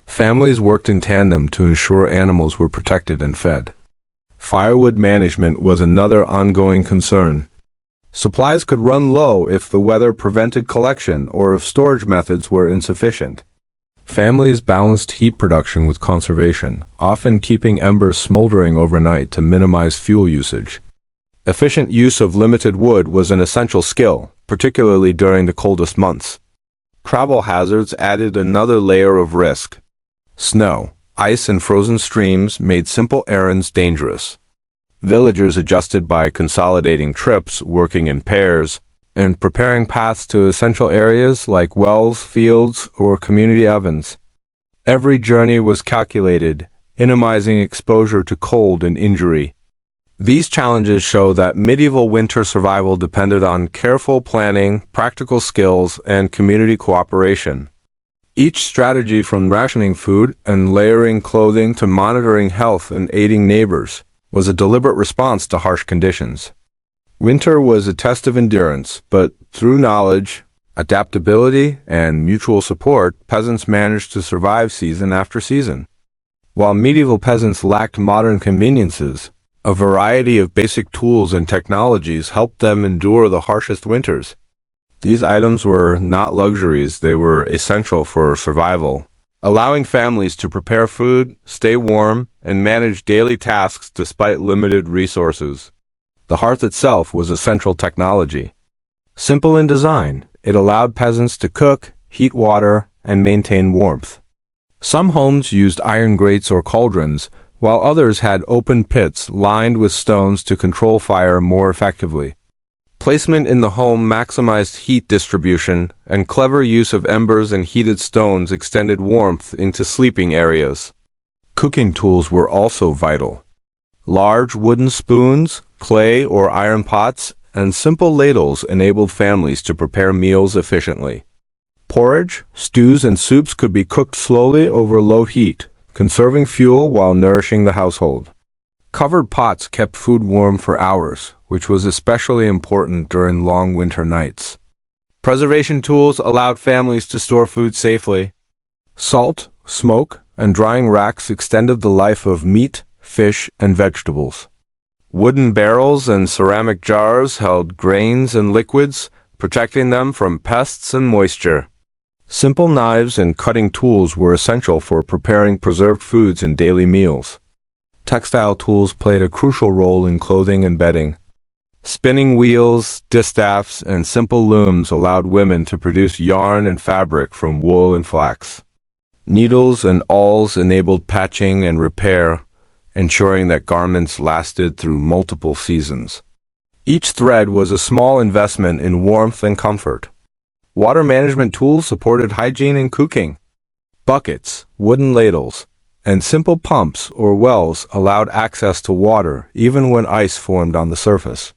Families worked in tandem to ensure animals were protected and fed. Firewood management was another ongoing concern. Supplies could run low if the weather prevented collection or if storage methods were insufficient. Families balanced heat production with conservation, often keeping embers smoldering overnight to minimize fuel usage. Efficient use of limited wood was an essential skill, particularly during the coldest months. Travel hazards added another layer of risk. Snow, ice, and frozen streams made simple errands dangerous. Villagers adjusted by consolidating trips, working in pairs, and preparing paths to essential areas like wells, fields, or community ovens. Every journey was calculated, minimizing exposure to cold and injury. These challenges show that medieval winter survival depended on careful planning, practical skills, and community cooperation. Each strategy, from rationing food and layering clothing to monitoring health and aiding neighbors, was a deliberate response to harsh conditions. Winter was a test of endurance, but through knowledge, adaptability, and mutual support, peasants managed to survive season after season. While medieval peasants lacked modern conveniences, a variety of basic tools and technologies helped them endure the harshest winters. These items were not luxuries, they were essential for survival, allowing families to prepare food, stay warm, and manage daily tasks despite limited resources. The hearth itself was a central technology. Simple in design, it allowed peasants to cook, heat water, and maintain warmth. Some homes used iron grates or cauldrons, while others had open pits lined with stones to control fire more effectively. Placement in the home maximized heat distribution, and clever use of embers and heated stones extended warmth into sleeping areas. Cooking tools were also vital. Large wooden spoons, clay or iron pots, and simple ladles enabled families to prepare meals efficiently. Porridge, stews, and soups could be cooked slowly over low heat, conserving fuel while nourishing the household. Covered pots kept food warm for hours, which was especially important during long winter nights. Preservation tools allowed families to store food safely. Salt, smoke, and drying racks extended the life of meat, fish, and vegetables. Wooden barrels and ceramic jars held grains and liquids, protecting them from pests and moisture. Simple knives and cutting tools were essential for preparing preserved foods in daily meals. Textile tools played a crucial role in clothing and bedding. Spinning wheels, distaffs, and simple looms allowed women to produce yarn and fabric from wool and flax. Needles and awls enabled patching and repair, ensuring that garments lasted through multiple seasons. Each thread was a small investment in warmth and comfort. Water management tools supported hygiene and cooking. Buckets, wooden ladles, and simple pumps or wells allowed access to water even when ice formed on the surface.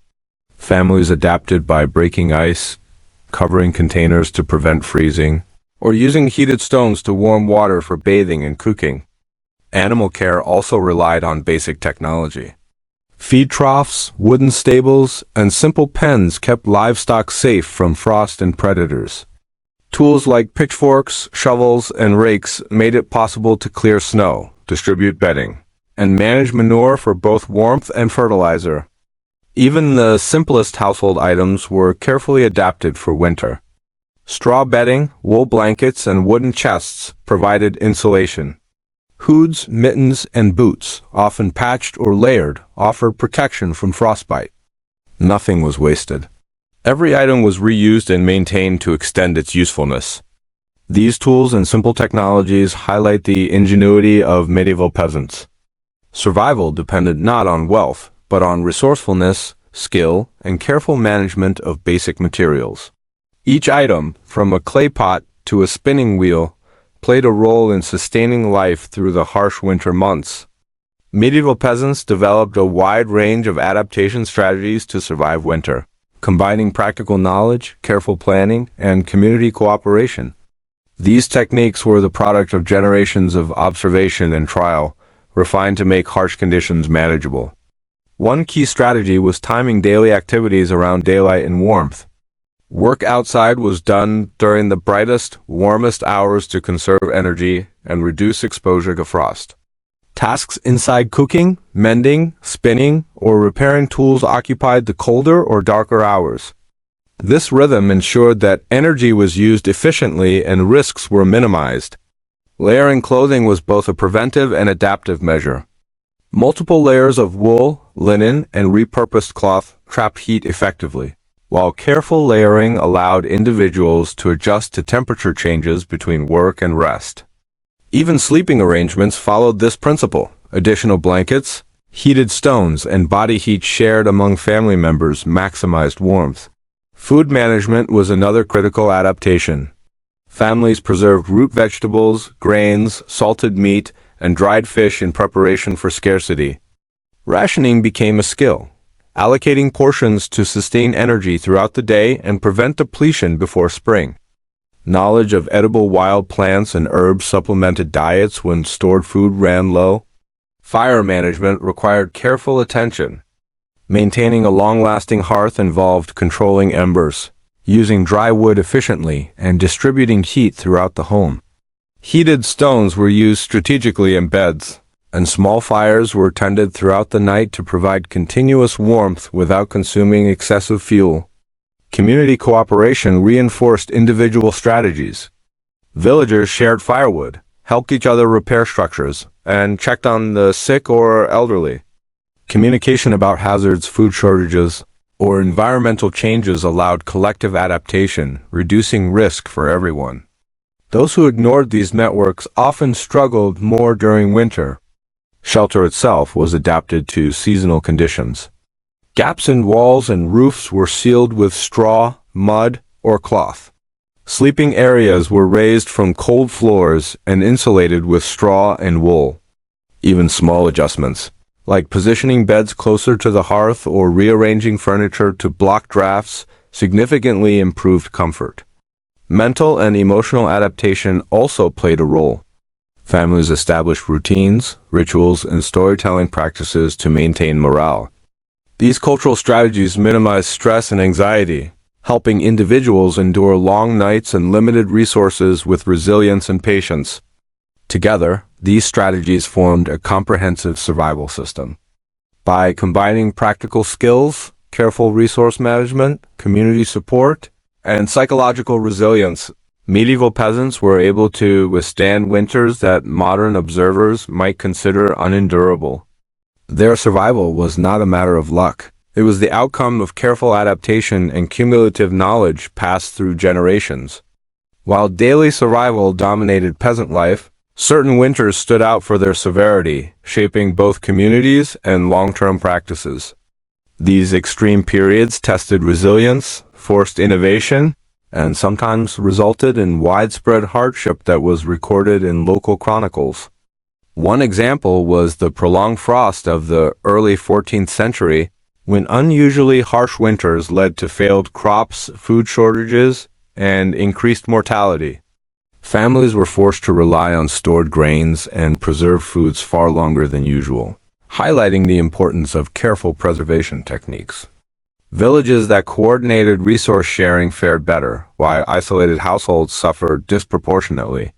Families adapted by breaking ice, covering containers to prevent freezing, or using heated stones to warm water for bathing and cooking. Animal care also relied on basic technology. Feed troughs, wooden stables, and simple pens kept livestock safe from frost and predators. Tools like pitchforks, shovels, and rakes made it possible to clear snow, distribute bedding, and manage manure for both warmth and fertilizer. Even the simplest household items were carefully adapted for winter. Straw bedding, wool blankets, and wooden chests provided insulation. Hoods, mittens, and boots, often patched or layered, offered protection from frostbite. Nothing was wasted. Every item was reused and maintained to extend its usefulness. These tools and simple technologies highlight the ingenuity of medieval peasants. Survival depended not on wealth, but on resourcefulness, skill, and careful management of basic materials. Each item, from a clay pot to a spinning wheel, played a role in sustaining life through the harsh winter months. Medieval peasants developed a wide range of adaptation strategies to survive winter, combining practical knowledge, careful planning, and community cooperation. These techniques were the product of generations of observation and trial, refined to make harsh conditions manageable. One key strategy was timing daily activities around daylight and warmth. Work outside was done during the brightest, warmest hours to conserve energy and reduce exposure to frost. Tasks inside cooking, mending, spinning, or repairing tools occupied the colder or darker hours. This rhythm ensured that energy was used efficiently and risks were minimized. Layering clothing was both a preventive and adaptive measure. Multiple layers of wool, linen, and repurposed cloth trapped heat effectively, while careful layering allowed individuals to adjust to temperature changes between work and rest. Even sleeping arrangements followed this principle. Additional blankets, heated stones, and body heat shared among family members maximized warmth. Food management was another critical adaptation. Families preserved root vegetables, grains, salted meat, and dried fish in preparation for scarcity. Rationing became a skill, allocating portions to sustain energy throughout the day and prevent depletion before spring. Knowledge of edible wild plants and herbs supplemented diets when stored food ran low. Fire management required careful attention. Maintaining a long-lasting hearth involved controlling embers, using dry wood efficiently, and distributing heat throughout the home. Heated stones were used strategically in beds, and small fires were tended throughout the night to provide continuous warmth without consuming excessive fuel. Community cooperation reinforced individual strategies. Villagers shared firewood, helped each other repair structures, and checked on the sick or elderly. Communication about hazards, food shortages, or environmental changes allowed collective adaptation, reducing risk for everyone. Those who ignored these networks often struggled more during winter. Shelter itself was adapted to seasonal conditions. Gaps in walls and roofs were sealed with straw, mud, or cloth. Sleeping areas were raised from cold floors and insulated with straw and wool. Even small adjustments, like positioning beds closer to the hearth or rearranging furniture to block drafts, significantly improved comfort. Mental and emotional adaptation also played a role. Families established routines, rituals, and storytelling practices to maintain morale. These cultural strategies minimize stress and anxiety, helping individuals endure long nights and limited resources with resilience and patience. Together, these strategies formed a comprehensive survival system. By combining practical skills, careful resource management, community support, and psychological resilience, medieval peasants were able to withstand winters that modern observers might consider unendurable. Their survival was not a matter of luck. It was the outcome of careful adaptation and cumulative knowledge passed through generations. While daily survival dominated peasant life, certain winters stood out for their severity, shaping both communities and long-term practices. These extreme periods tested resilience, forced innovation, and sometimes resulted in widespread hardship that was recorded in local chronicles. One example was the prolonged frost of the early 14th century, when unusually harsh winters led to failed crops, food shortages, and increased mortality. Families were forced to rely on stored grains and preserved foods far longer than usual, highlighting the importance of careful preservation techniques. Villages that coordinated resource sharing fared better, while isolated households suffered disproportionately.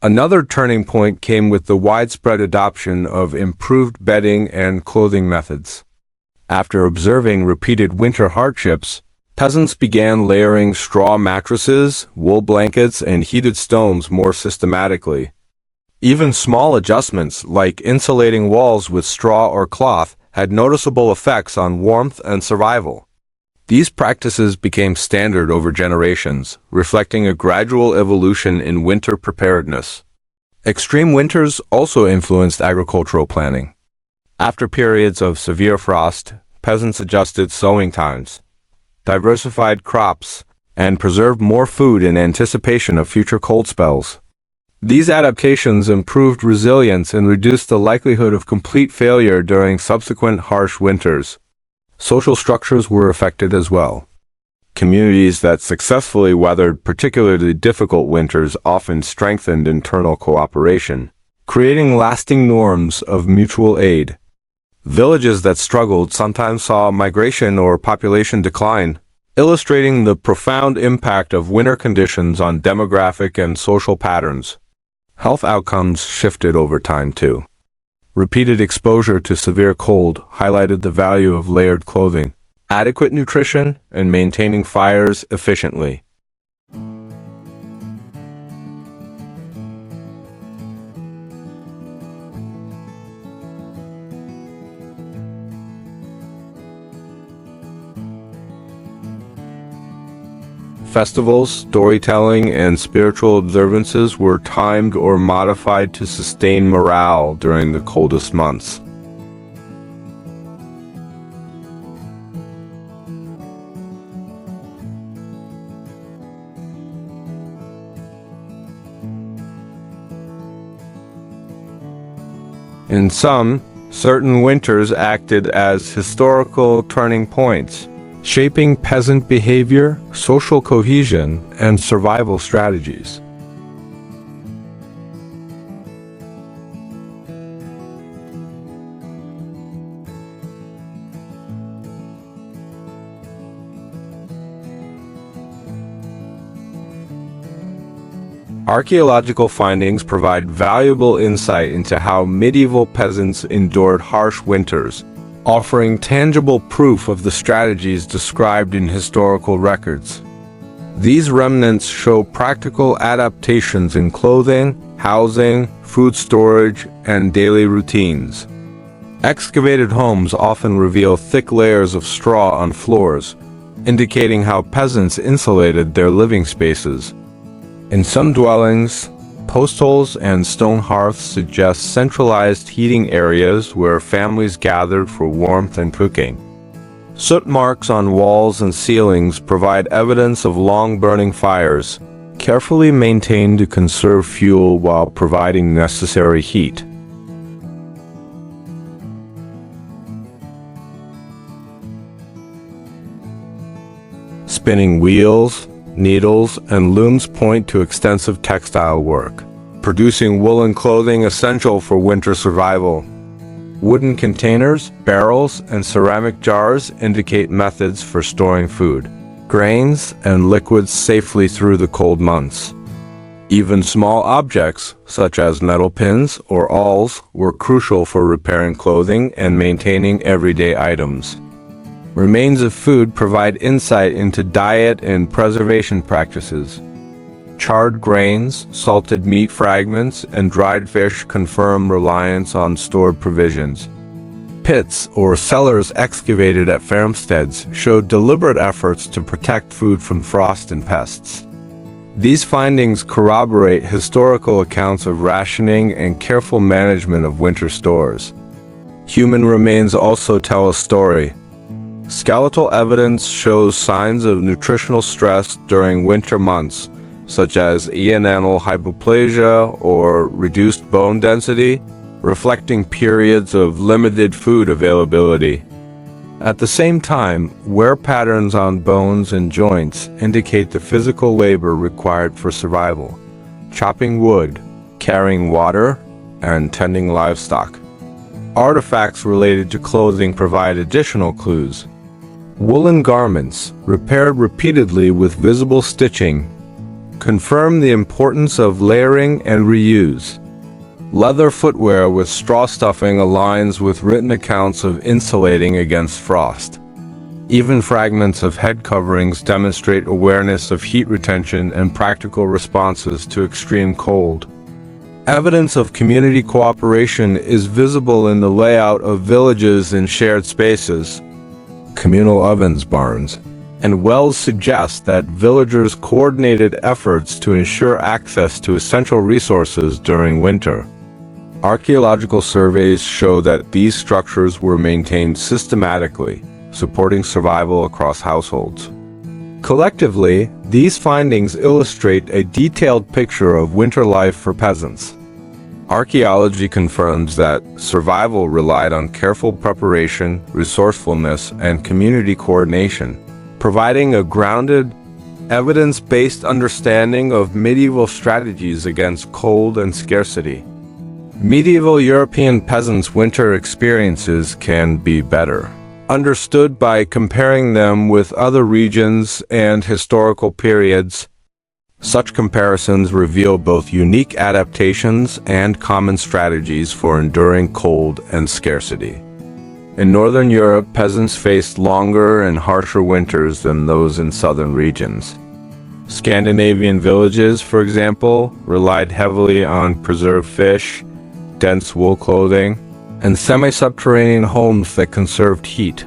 Another turning point came with the widespread adoption of improved bedding and clothing methods. After observing repeated winter hardships, peasants began layering straw mattresses, wool blankets, and heated stones more systematically. Even small adjustments, like insulating walls with straw or cloth, had noticeable effects on warmth and survival. These practices became standard over generations, reflecting a gradual evolution in winter preparedness. Extreme winters also influenced agricultural planning. After periods of severe frost, peasants adjusted sowing times, diversified crops, and preserved more food in anticipation of future cold spells. These adaptations improved resilience and reduced the likelihood of complete failure during subsequent harsh winters. Social structures were affected as well. Communities that successfully weathered particularly difficult winters often strengthened internal cooperation, creating lasting norms of mutual aid. Villages that struggled sometimes saw migration or population decline, illustrating the profound impact of winter conditions on demographic and social patterns. Health outcomes shifted over time too. Repeated exposure to severe cold highlighted the value of layered clothing, adequate nutrition, and maintaining fires efficiently. Festivals, storytelling, and spiritual observances were timed or modified to sustain morale during the coldest months. In some, certain winters acted as historical turning points, shaping peasant behavior, social cohesion, and survival strategies. Archaeological findings provide valuable insight into how medieval peasants endured harsh winters, offering tangible proof of the strategies described in historical records. These remnants show practical adaptations in clothing, housing, food storage, and daily routines. Excavated homes often reveal thick layers of straw on floors, indicating how peasants insulated their living spaces. In some dwellings, Post holes and stone hearths suggest centralized heating areas where families gathered for warmth and cooking. Soot marks on walls and ceilings provide evidence of long-burning fires, carefully maintained to conserve fuel while providing necessary heat. Spinning wheels, needles, and looms point to extensive textile work, producing woolen clothing essential for winter survival. Wooden containers, barrels, and ceramic jars indicate methods for storing food, grains, and liquids safely through the cold months. Even small objects, such as nettle pins or awls, were crucial for repairing clothing and maintaining everyday items. Remains of food provide insight into diet and preservation practices. Charred grains, salted meat fragments, and dried fish confirm reliance on stored provisions. Pits or cellars excavated at farmsteads showed deliberate efforts to protect food from frost and pests. These findings corroborate historical accounts of rationing and careful management of winter stores. Human remains also tell a story. Skeletal evidence shows signs of nutritional stress during winter months, such as ionanal hypoplasia or reduced bone density, reflecting periods of limited food availability. At the same time, wear patterns on bones and joints indicate the physical labor required for survival: chopping wood, carrying water, and tending livestock. Artifacts related to clothing provide additional clues. Woolen garments, repaired repeatedly with visible stitching, confirm the importance of layering and reuse. Leather footwear with straw stuffing aligns with written accounts of insulating against frost. Even fragments of head coverings demonstrate awareness of heat retention and practical responses to extreme cold. Evidence of community cooperation is visible in the layout of villages and shared spaces. Communal ovens, barns, and wells suggest that villagers coordinated efforts to ensure access to essential resources during winter. Archaeological surveys show that these structures were maintained systematically, supporting survival across households. Collectively, these findings illustrate a detailed picture of winter life for peasants. Archaeology confirms that survival relied on careful preparation, resourcefulness, and community coordination, providing a grounded, evidence-based understanding of medieval strategies against cold and scarcity. Medieval European peasants' winter experiences can be better understood by comparing them with other regions and historical periods. Such comparisons reveal both unique adaptations and common strategies for enduring cold and scarcity. In Northern Europe, peasants faced longer and harsher winters than those in southern regions. Scandinavian villages, for example, relied heavily on preserved fish, dense wool clothing, and semi-subterranean homes that conserved heat.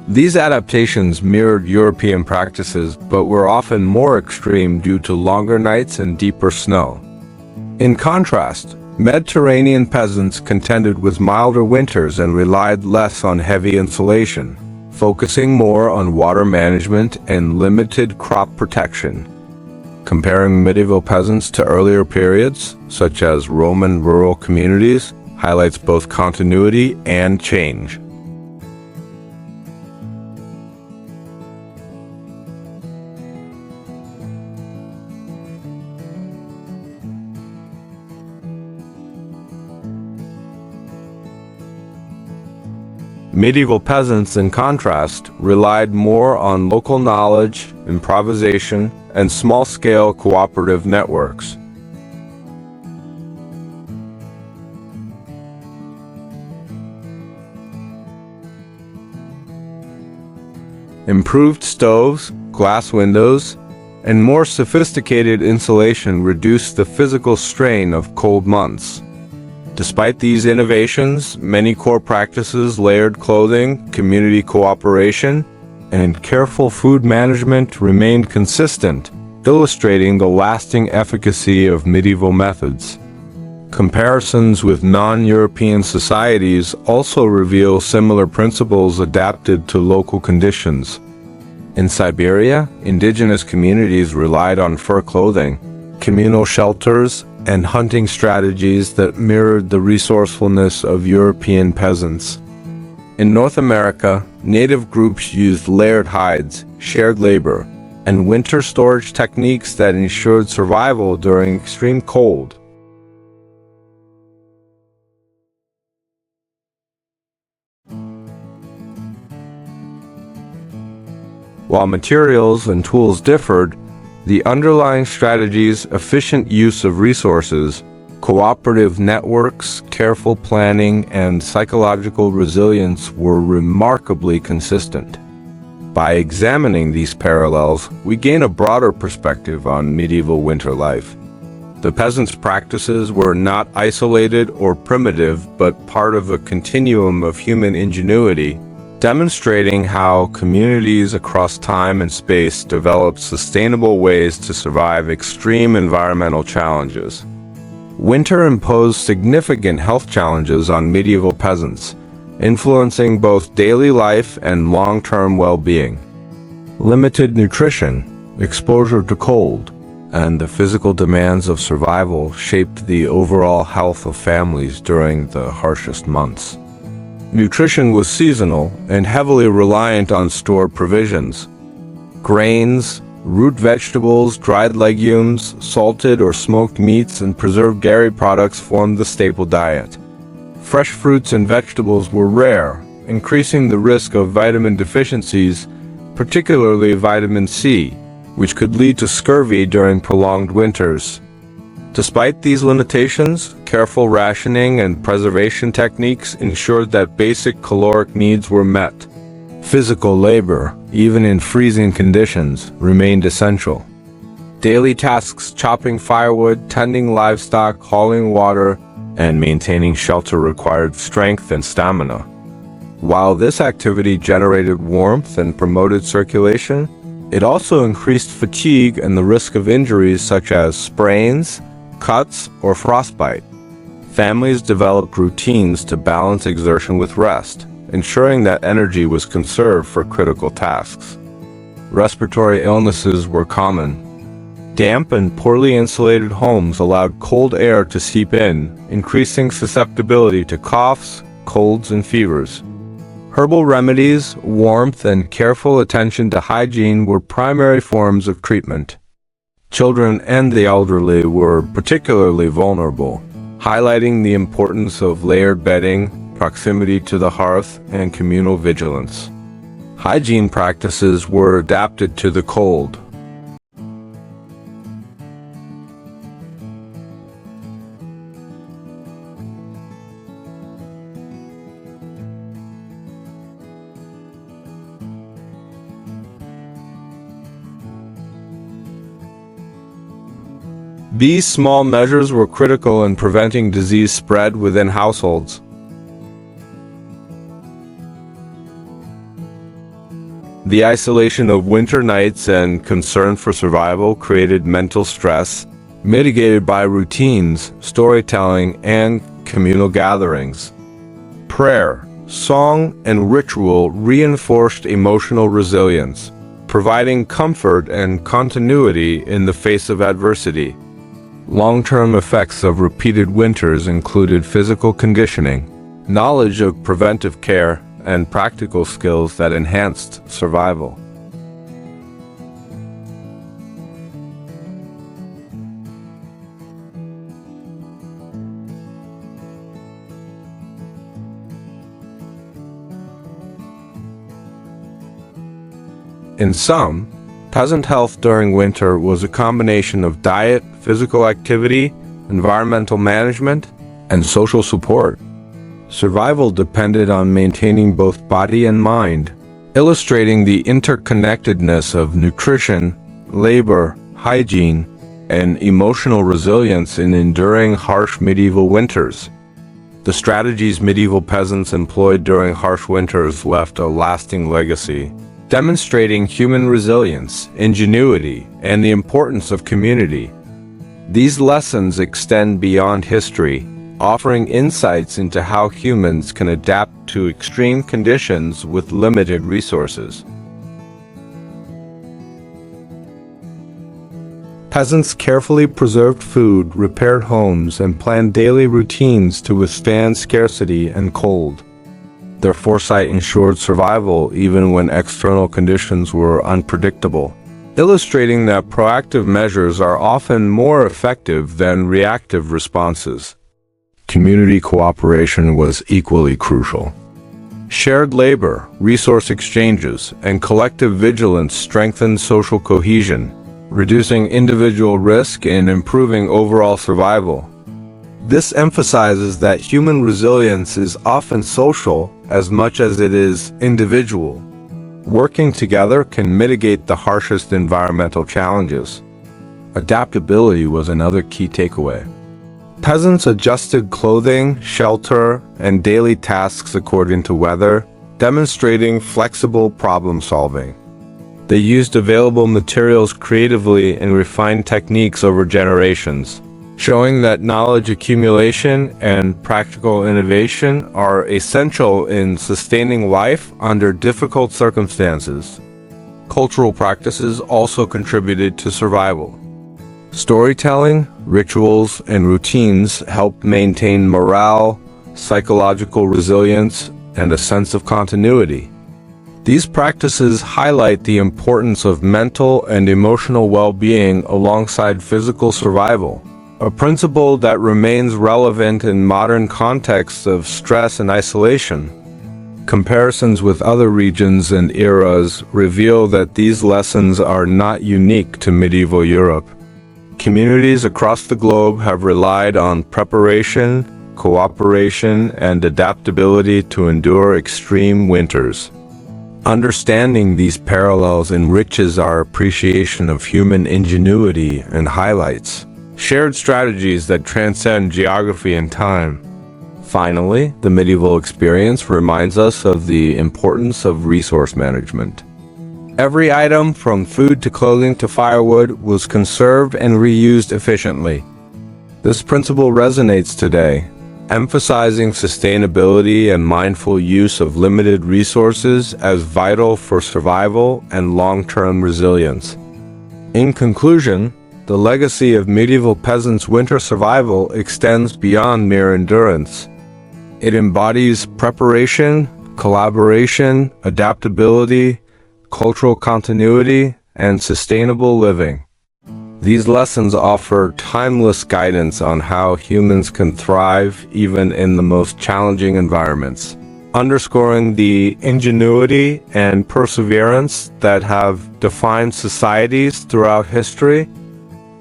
These adaptations mirrored European practices, but were often more extreme due to longer nights and deeper snow. In contrast, Mediterranean peasants contended with milder winters and relied less on heavy insulation, focusing more on water management and limited crop protection. Comparing medieval peasants to earlier periods, such as Roman rural communities, highlights both continuity and change. Medieval peasants, in contrast, relied more on local knowledge, improvisation, and small-scale cooperative networks. Improved stoves, glass windows, and more sophisticated insulation reduced the physical strain of cold months. Despite these innovations, many core practices, layered clothing, community cooperation, and careful food management remained consistent, illustrating the lasting efficacy of medieval methods. Comparisons with non-European societies also reveal similar principles adapted to local conditions. In Siberia, indigenous communities relied on fur clothing, communal shelters, and hunting strategies that mirrored the resourcefulness of European peasants. In North America, native groups used layered hides, shared labor, and winter storage techniques that ensured survival during extreme cold. While materials and tools differed, the underlying strategies, efficient use of resources, cooperative networks, careful planning, and psychological resilience were remarkably consistent. By examining these parallels, we gain a broader perspective on medieval winter life. The peasants' practices were not isolated or primitive, but part of a continuum of human ingenuity, demonstrating how communities across time and space developed sustainable ways to survive extreme environmental challenges. Winter imposed significant health challenges on medieval peasants, influencing both daily life and long-term well-being. Limited nutrition, exposure to cold, and the physical demands of survival shaped the overall health of families during the harshest months. Nutrition was seasonal and heavily reliant on stored provisions. Grains, root vegetables, dried legumes, salted or smoked meats, and preserved dairy products formed the staple diet. Fresh fruits and vegetables were rare, increasing the risk of vitamin deficiencies, particularly vitamin C, which could lead to scurvy during prolonged winters. Despite these limitations, careful rationing and preservation techniques ensured that basic caloric needs were met. Physical labor, even in freezing conditions, remained essential. Daily tasks chopping firewood, tending livestock, hauling water, and maintaining shelter required strength and stamina. While this activity generated warmth and promoted circulation, it also increased fatigue and the risk of injuries such as sprains, cuts, or frostbite. Families developed routines to balance exertion with rest, ensuring that energy was conserved for critical tasks. Respiratory illnesses were common. Damp and poorly insulated homes allowed cold air to seep in, increasing susceptibility to coughs, colds, and fevers. Herbal remedies, warmth, and careful attention to hygiene were primary forms of treatment. Children and the elderly were particularly vulnerable, highlighting the importance of layered bedding, proximity to the hearth, and communal vigilance. Hygiene practices were adapted to the cold. These small measures were critical in preventing disease spread within households. The isolation of winter nights and concern for survival created mental stress, mitigated by routines, storytelling, and communal gatherings. Prayer, song, and ritual reinforced emotional resilience, providing comfort and continuity in the face of adversity. Long-term effects of repeated winters included physical conditioning, knowledge of preventive care, and practical skills that enhanced survival. In sum, peasant health during winter was a combination of diet, physical activity, environmental management, and social support. Survival depended on maintaining both body and mind, illustrating the interconnectedness of nutrition, labor, hygiene, and emotional resilience in enduring harsh medieval winters. The strategies medieval peasants employed during harsh winters left a lasting legacy, demonstrating human resilience, ingenuity, and the importance of community. These lessons extend beyond history, offering insights into how humans can adapt to extreme conditions with limited resources. Peasants carefully preserved food, repaired homes, and planned daily routines to withstand scarcity and cold. Their foresight ensured survival even when external conditions were unpredictable, illustrating that proactive measures are often more effective than reactive responses. Community cooperation was equally crucial. Shared labor, resource exchanges, and collective vigilance strengthened social cohesion, reducing individual risk and improving overall survival. This emphasizes that human resilience is often social as much as it is individual. Working together can mitigate the harshest environmental challenges. Adaptability was another key takeaway. Peasants adjusted clothing, shelter, and daily tasks according to weather, demonstrating flexible problem solving. They used available materials creatively and refined techniques over generations, showing that knowledge accumulation and practical innovation are essential in sustaining life under difficult circumstances. Cultural practices also contributed to survival. Storytelling, rituals, and routines helped maintain morale, psychological resilience, and a sense of continuity. These practices highlight the importance of mental and emotional well-being alongside physical survival, a principle that remains relevant in modern contexts of stress and isolation. Comparisons with other regions and eras reveal that these lessons are not unique to medieval Europe. Communities across the globe have relied on preparation, cooperation, and adaptability to endure extreme winters. Understanding these parallels enriches our appreciation of human ingenuity and highlights shared strategies that transcend geography and time. Finally, the medieval experience reminds us of the importance of resource management. Every item, from food to clothing to firewood, was conserved and reused efficiently. This principle resonates today, emphasizing sustainability and mindful use of limited resources as vital for survival and long-term resilience. In conclusion, the legacy of medieval peasants' winter survival extends beyond mere endurance. It embodies preparation, collaboration, adaptability, cultural continuity, and sustainable living. These lessons offer timeless guidance on how humans can thrive even in the most challenging environments, underscoring the ingenuity and perseverance that have defined societies throughout history.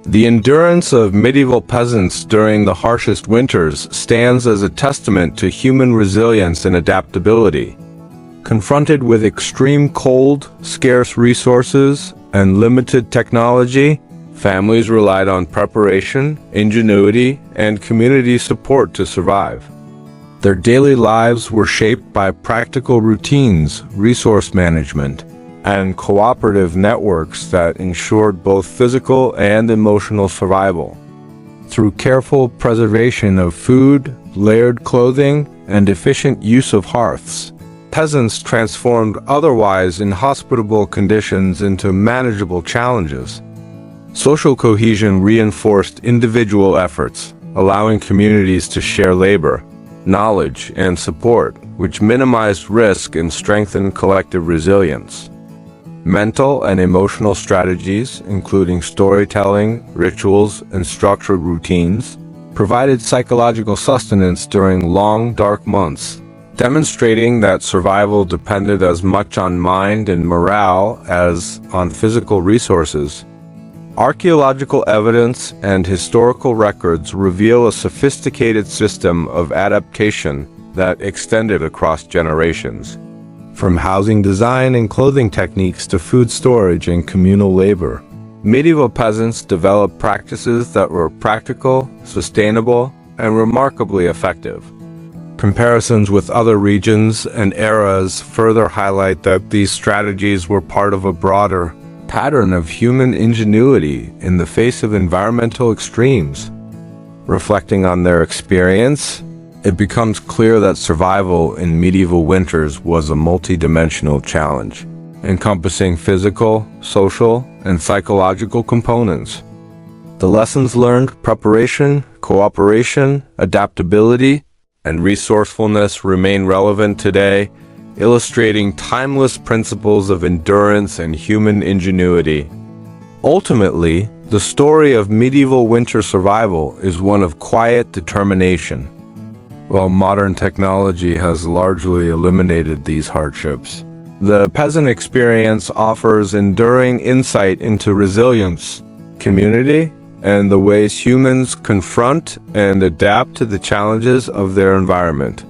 The endurance of medieval peasants during the harshest winters stands as a testament to human resilience and adaptability. Confronted with extreme cold, scarce resources, and limited technology, families relied on preparation, ingenuity, and community support to survive. Their daily lives were shaped by practical routines, resource management, and cooperative networks that ensured both physical and emotional survival. Through careful preservation of food, layered clothing, and efficient use of hearths, peasants transformed otherwise inhospitable conditions into manageable challenges. Social cohesion reinforced individual efforts, allowing communities to share labor, knowledge, and support, which minimized risk and strengthened collective resilience. Mental and emotional strategies, including storytelling, rituals, and structured routines, provided psychological sustenance during long, dark months, demonstrating that survival depended as much on mind and morale as on physical resources. Archaeological evidence and historical records reveal a sophisticated system of adaptation that extended across generations. From housing design and clothing techniques to food storage and communal labor, medieval peasants developed practices that were practical, sustainable, and remarkably effective. Comparisons with other regions and eras further highlight that these strategies were part of a broader pattern of human ingenuity in the face of environmental extremes. Reflecting on their experience, it becomes clear that survival in medieval winters was a multidimensional challenge, encompassing physical, social, and psychological components. The lessons learned, preparation, cooperation, adaptability, and resourcefulness remain relevant today, illustrating timeless principles of endurance and human ingenuity. Ultimately, the story of medieval winter survival is one of quiet determination. While modern technology has largely eliminated these hardships, the peasant experience offers enduring insight into resilience, community, and the ways humans confront and adapt to the challenges of their environment.